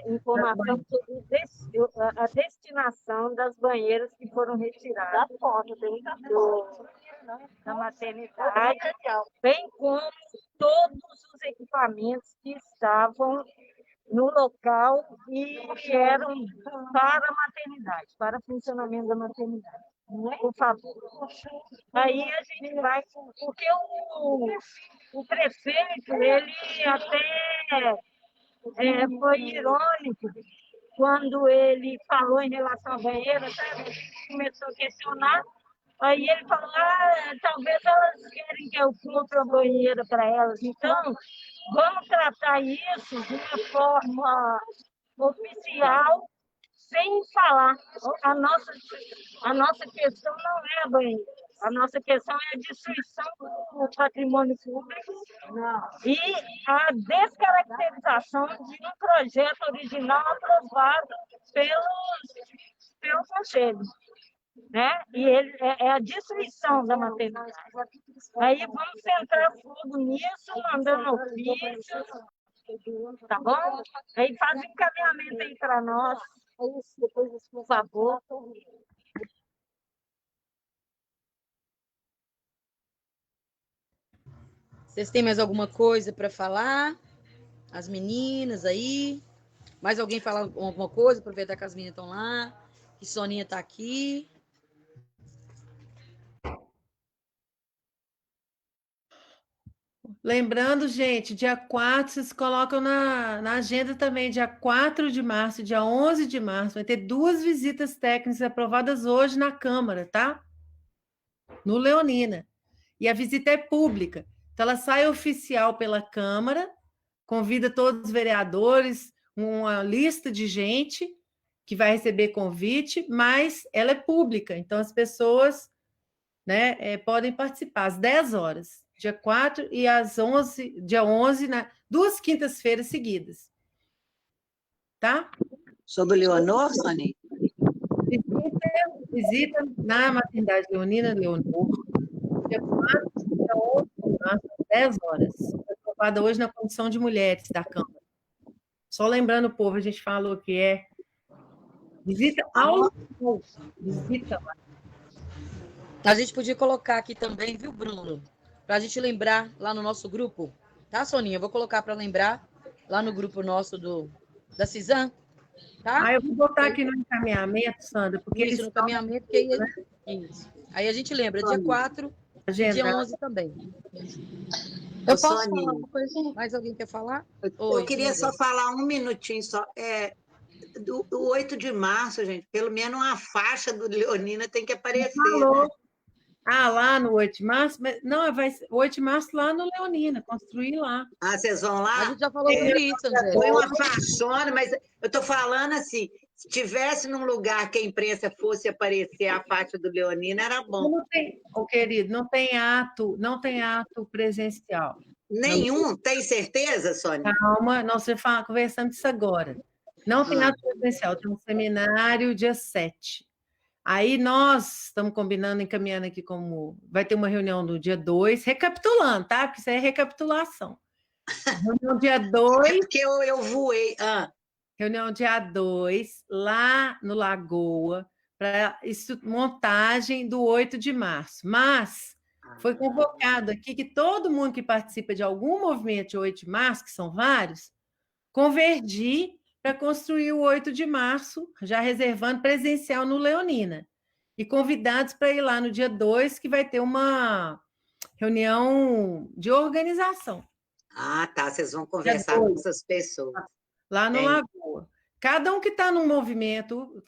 informação sobre a destinação das banheiras que foram retiradas da maternidade, bem como todos os equipamentos que estavam no local e eram para a maternidade, para o funcionamento da maternidade. Por favor. Aí a gente vai, porque o prefeito, ele até foi irônico quando ele falou em relação à banheira, sabe? Começou a questionar, aí ele falou, talvez elas querem que eu compre uma banheira para elas, então vamos tratar isso de uma forma oficial, sem falar. A nossa questão não é a banheira, a nossa questão é a destruição do patrimônio público e a descaracterização de um projeto original aprovado pelo Conselho. Né? E é a destruição da maternidade. Aí vamos centrar fogo nisso, mandando ofícios, tá bom? Aí faz um encaminhamento aí para nós, por favor. Vocês têm mais alguma coisa para falar? As meninas aí? Mais alguém falar alguma coisa? Aproveitar que as meninas estão lá, que Soninha está aqui. Lembrando, gente, dia 4, vocês colocam na agenda também, dia 4 de março, dia 11 de março, vai ter 2 visitas técnicas aprovadas hoje na Câmara, tá? No Leonina. E a visita é pública. Então, ela sai oficial pela Câmara, convida todos os vereadores, uma lista de gente que vai receber convite, mas ela é pública, então as pessoas, né, podem participar às 10 horas. Dia 4 e às 11, dia 11, 2 quintas-feiras seguidas. Tá? Sobre Leonor, Sônia? Visita na maternidade Leonina Leonor, dia 4 e dia 11 de março, às 10 horas. Foi aprovada hoje na Comissão de Mulheres da Câmara. Só lembrando o povo, a gente falou que é visita ao visita lá. A gente podia colocar aqui também, viu, Bruno? Para a gente lembrar lá no nosso grupo, tá, Soninha? Eu vou colocar para lembrar lá no grupo nosso da Cisam, tá? Eu vou botar aqui no encaminhamento, Sandra, porque isso, no encaminhamento, que aí, isso. Aí a gente lembra, dia 4 e dia 11 também. Eu posso falar uma coisa? Mais alguém quer falar? Eu queria só falar um minutinho só. Do 8 de março, gente, pelo menos uma faixa do Leonina tem que aparecer. Né? Lá no 8 de março? Não, vai ser 8 de março lá no Leonina, construir lá. Vocês vão lá? A gente já falou sobre isso, André. Foi uma faixona, mas eu estou falando assim, se tivesse num lugar que a imprensa fosse aparecer a faixa do Leonina, era bom. Não tem, querido, não tem ato presencial. Nenhum? Tem certeza, Sônia? Calma, nós estamos conversando isso agora. Não tem ato presencial, tem um seminário dia 7. Aí nós estamos combinando, encaminhando aqui como... Vai ter uma reunião no dia 2, recapitulando, tá? Porque isso é recapitulação. Reunião dia 2... É porque eu voei. Reunião dia 2, lá no Lagoa, para montagem do 8 de março. Mas foi convocado aqui que todo mundo que participa de algum movimento de 8 de março, que são vários, convergir para construir o 8 de março, já reservando presencial no Leonina. E convidados para ir lá no dia 2, que vai ter uma reunião de organização. Tá. Vocês vão conversar com essas pessoas. Lá no Lagoa. Cada um que está no movimento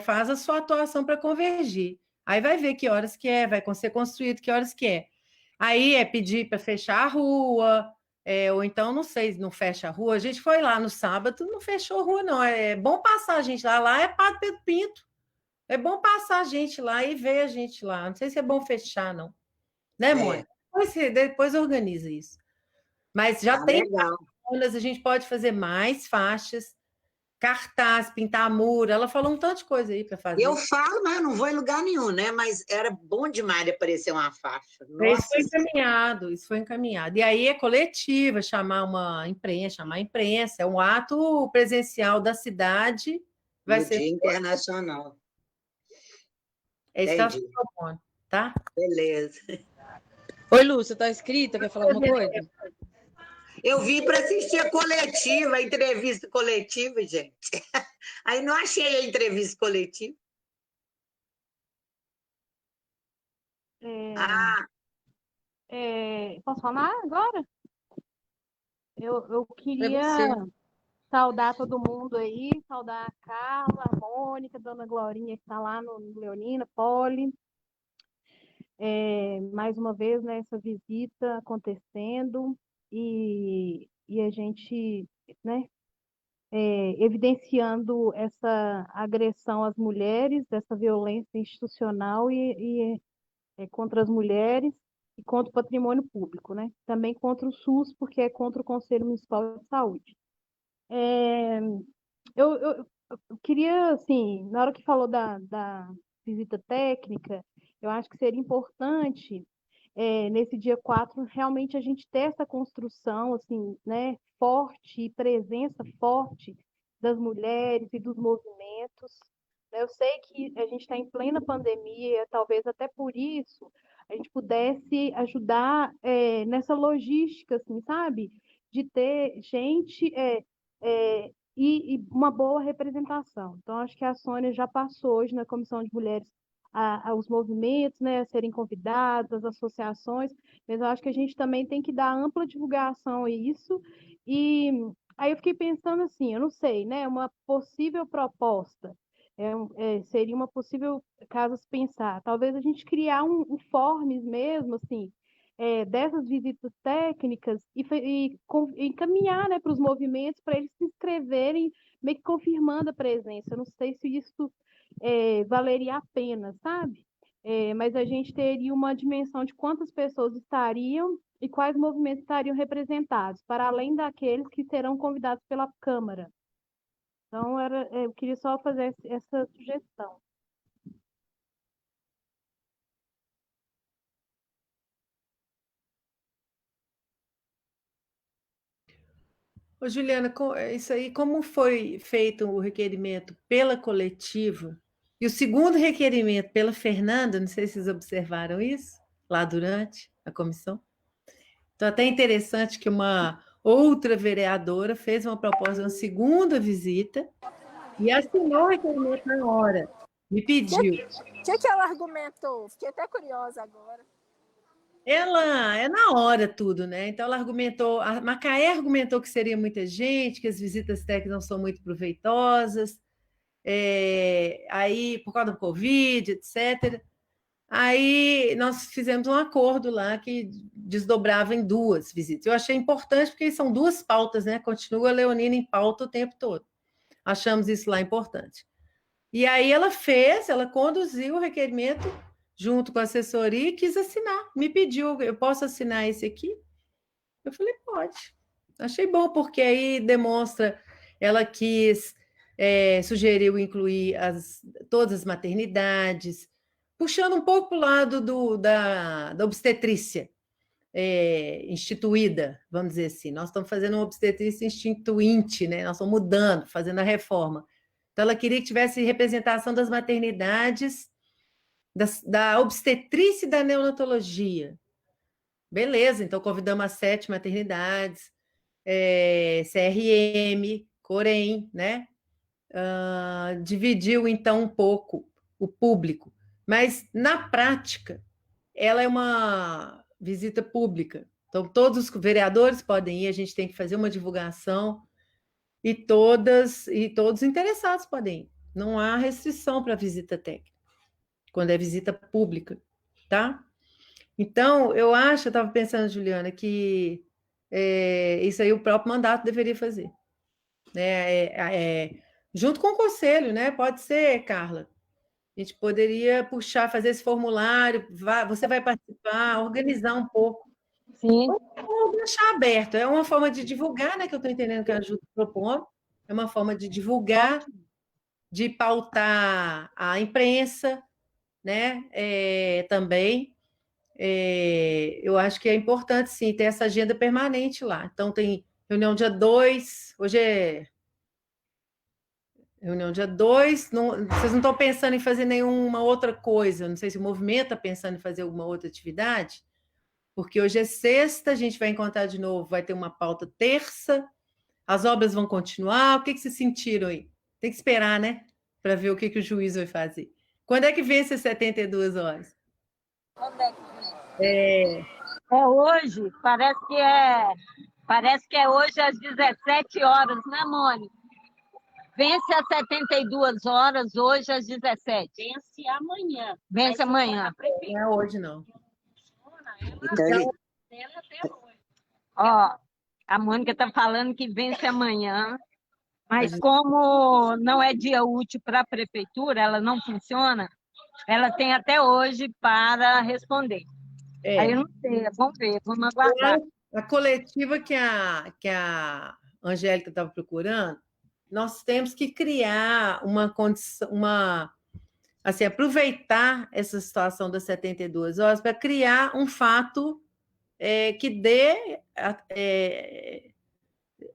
faz a sua atuação para convergir. Aí vai ver que horas que vai ser construído, que horas que é. Aí é pedir para fechar a rua... ou então, não sei, não fecha a rua. A gente foi lá no sábado, não fechou a rua, não. É bom passar a gente lá. Lá é Padre Pedro Pinto. É bom passar a gente lá e ver a gente lá. Não sei se é bom fechar, não. Né, Mônica? Depois organiza isso. Mas já tem faixas, a gente pode fazer mais faixas, cartaz, pintar muro. Ela falou um tanto de coisa aí para fazer. Eu falo, mas eu não vou em lugar nenhum, né? Mas era bom demais de aparecer uma faixa. Isso foi encaminhado. E aí é coletiva, chamar a imprensa. É um ato presencial da cidade. Vai ser Dia Internacional. É isso que ela está propondo. tá? Beleza. Oi, Lúcia, tá escrita? Quer falar alguma coisa? Eu vim para assistir a coletiva, a entrevista coletiva, gente. Aí não achei a entrevista coletiva. Posso falar agora? Eu É queria você. saudar todo mundo aí, saudar a Carla, a Mônica, a Dona Glorinha que está lá no Leonina, Poli. Mais uma vez, né, essa visita acontecendo e a gente, né, evidenciando essa agressão às mulheres, essa violência institucional contra as mulheres e contra o patrimônio público, né? Também contra o SUS, porque é contra o Conselho Municipal de Saúde. Eu queria, assim, na hora que falou da visita técnica, eu acho que seria importante, nesse dia 4, realmente a gente ter essa construção, assim, né, forte e presença forte das mulheres e dos movimentos. Eu sei que a gente está em plena pandemia, talvez até por isso a gente pudesse ajudar nessa logística, assim, sabe? De ter gente e uma boa representação. Então, acho que a Sônia já passou hoje na Comissão de Mulheres aos movimentos, né, a serem convidados, as associações, mas eu acho que a gente também tem que dar ampla divulgação a isso. E aí eu fiquei pensando assim, eu não sei, né, uma possível proposta, seria uma possível, caso se pensar, talvez a gente criar um forms mesmo, assim, dessas visitas técnicas e encaminhar, né, para os movimentos, para eles se inscreverem, meio que confirmando a presença. Eu não sei se isso valeria a pena, sabe? Mas a gente teria uma dimensão de quantas pessoas estariam e quais movimentos estariam representados, para além daqueles que serão convidados pela Câmara. Então, eu queria só fazer essa sugestão. Ô, Juliana, isso aí, como foi feito o requerimento pela coletiva e o segundo requerimento pela Fernanda, não sei se vocês observaram isso lá durante a comissão. Então, até interessante que uma outra vereadora fez uma proposta de uma segunda visita e assinou o requerimento na hora. Me pediu. O que ela argumentou? Fiquei até curiosa agora. Ela é na hora tudo, né? Então ela argumentou, a Macaé argumentou que seria muita gente, que as visitas técnicas não são muito proveitosas, aí por causa do Covid, etc. Aí nós fizemos um acordo lá que desdobrava em 2 visitas. Eu achei importante porque são 2 pautas, né? Continua a Leonina em pauta o tempo todo. Achamos isso lá importante. E aí ela conduziu o requerimento junto com a assessoria e quis assinar. Me pediu, eu posso assinar esse aqui? Eu falei, pode. Achei bom, porque aí demonstra, ela quis, sugeriu incluir todas as maternidades, puxando um pouco para o lado da obstetrícia instituída, vamos dizer assim. Nós estamos fazendo uma obstetrícia instituinte, né? Nós estamos mudando, fazendo a reforma. Então, ela queria que tivesse representação das maternidades, da obstetrícia e da neonatologia. Beleza, então convidamos as 7 maternidades, CRM, Corém, né? Dividiu, então, um pouco o público. Mas, na prática, ela é uma visita pública. Então, todos os vereadores podem ir, a gente tem que fazer uma divulgação e todos os interessados podem ir. Não há restrição para visita técnica, quando é visita pública, tá? Então, eu estava pensando, Juliana, que isso aí o próprio mandato deveria fazer. Né? Junto com o conselho, né? Pode ser, Carla. A gente poderia puxar, fazer esse formulário, você vai participar, organizar um pouco. Sim. Ou deixar aberto. É uma forma de divulgar, né? Que eu estou entendendo que a Ju propõe. É uma forma de divulgar, de pautar a imprensa, né? Também. Eu acho que é importante, sim, ter essa agenda permanente lá. Então, tem reunião dia 2, hoje é Reunião dia 2. Vocês não estão pensando em fazer nenhuma outra coisa? Não sei se o movimento está pensando em fazer alguma outra atividade, porque hoje é sexta, a gente vai encontrar de novo, vai ter uma pauta terça, as obras vão continuar. O que vocês sentiram aí? Tem que esperar, né? Para ver o que o juiz vai fazer. Quando é que vence as 72 horas? Quando é que vem? É hoje, parece que é hoje às 17 horas, né, Mônica? Vence às 72 horas, hoje às 17. Vence amanhã. Vence amanhã. Não é hoje, não. Então, Ó, a Mônica está falando que vence amanhã, mas como não é dia útil para a prefeitura, ela não funciona, ela tem até hoje para responder. Aí eu não sei, vamos ver, vamos aguardar. A coletiva que a Angélica estava procurando, nós temos que criar uma condição, assim, aproveitar essa situação das 72 horas para criar um fato que dê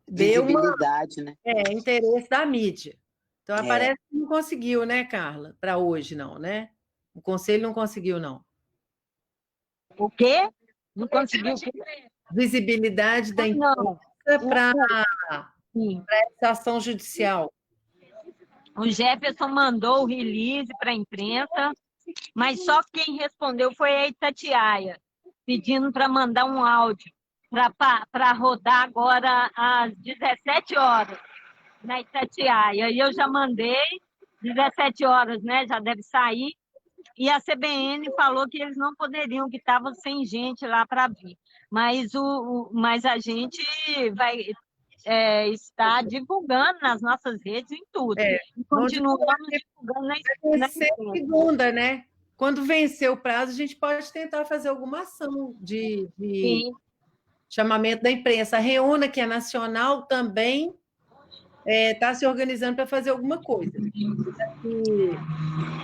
visibilidade, né? Interesse da mídia. Então, parece que não conseguiu, né, Carla? Para hoje, não, né? O Conselho não conseguiu, não. O quê? Não conseguiu? Visibilidade da imprensa para essa ação judicial. O Jefferson mandou o release para a imprensa, mas só quem respondeu foi a Itatiaia, pedindo para mandar um áudio para rodar agora às 17 horas na Itatiaia. E eu já mandei, 17 horas, né? Já deve sair. E a CBN falou que eles não poderiam, que estavam sem gente lá para vir. Mas a gente vai estar divulgando nas nossas redes em tudo. Continuamos divulgando na segunda, né? Quando vencer o prazo, a gente pode tentar fazer alguma ação de chamamento da imprensa. A Reúna, que é nacional, também está se organizando para fazer alguma coisa.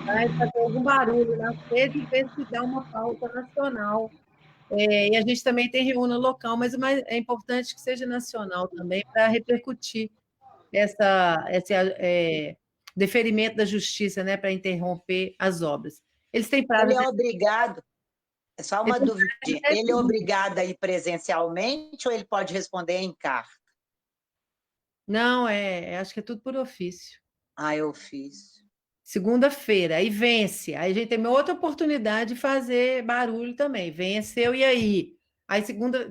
Vai fazer algum barulho na rede e ver se dá uma pauta nacional. E a gente também tem Reúna local, mas é importante que seja nacional também para repercutir esse deferimento da justiça, né, para interromper as obras. Eles têm prazo. Ele é obrigado, é só uma dúvida, ele é obrigado a ir presencialmente ou ele pode responder em carta? Não, acho que é tudo por ofício. Eu fiz. Segunda-feira, aí vence. Aí a gente tem uma outra oportunidade de fazer barulho também. Venceu, e aí? Aí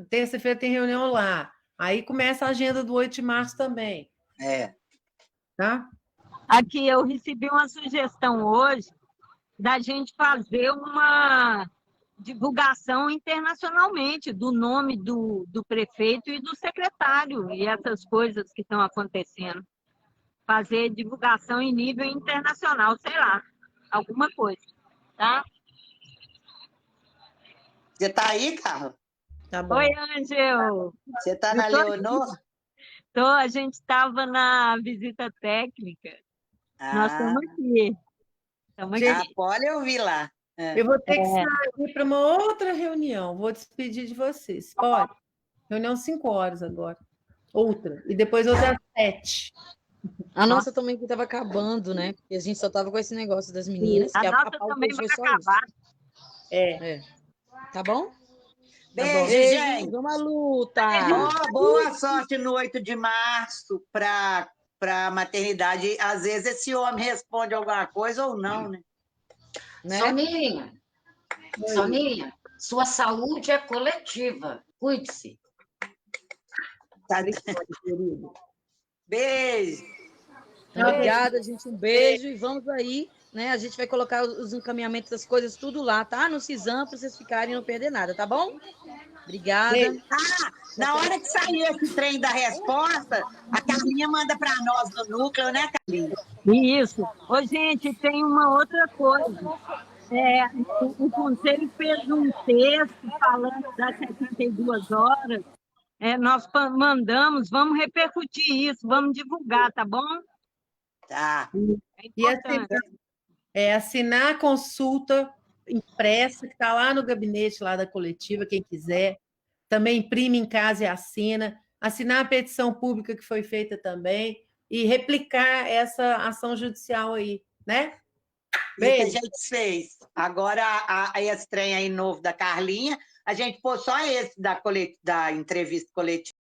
terça-feira tem reunião lá. Aí começa a agenda do 8 de março também. Tá? Aqui eu recebi uma sugestão hoje da gente fazer uma divulgação internacionalmente do nome do prefeito e do secretário e essas coisas que estão acontecendo. Fazer divulgação em nível internacional, sei lá, alguma coisa, tá? Você está aí, Carla? Tá bom. Oi, Ângel. Você está na Leonor? Tô, a gente estava na visita técnica. Nós estamos aqui. Olha, eu vi lá. Eu vou ter que sair para uma outra reunião. Vou despedir de vocês. Pode? Reunião 5 horas agora. Outra. E depois outra às 7. A nossa também que estava acabando, né? Porque a gente só estava com esse negócio das meninas. A que nossa pauta também hoje vai foi só acabar. isso. Tá bom? Beijo, gente. Vamos à luta. Boa sorte no 8 de março para a maternidade. Às vezes esse homem responde alguma coisa ou não, né? Soninha, sua saúde é coletiva. Cuide-se. Beijo. Obrigada, gente. Um beijo. E vamos aí, né? A gente vai colocar os encaminhamentos das coisas tudo lá, tá? No Cisam, para vocês ficarem e não perder nada, tá bom? Obrigada. Na hora que sair esse trem da resposta, a Carlinha manda para nós no núcleo, né, Carlinha? Isso. Ô, gente, tem uma outra coisa. O Conselho fez um texto falando das 72 horas. Nós mandamos, vamos repercutir isso, vamos divulgar, tá bom? Tá. E assinar a consulta impressa, que está lá no gabinete lá da coletiva, quem quiser. Também imprime em casa e assina. Assinar a petição pública que foi feita também. e replicar essa ação judicial aí, né? Isso que a gente fez. Agora, esse trem aí novo da Carlinha, a gente pôs só esse da entrevista coletiva.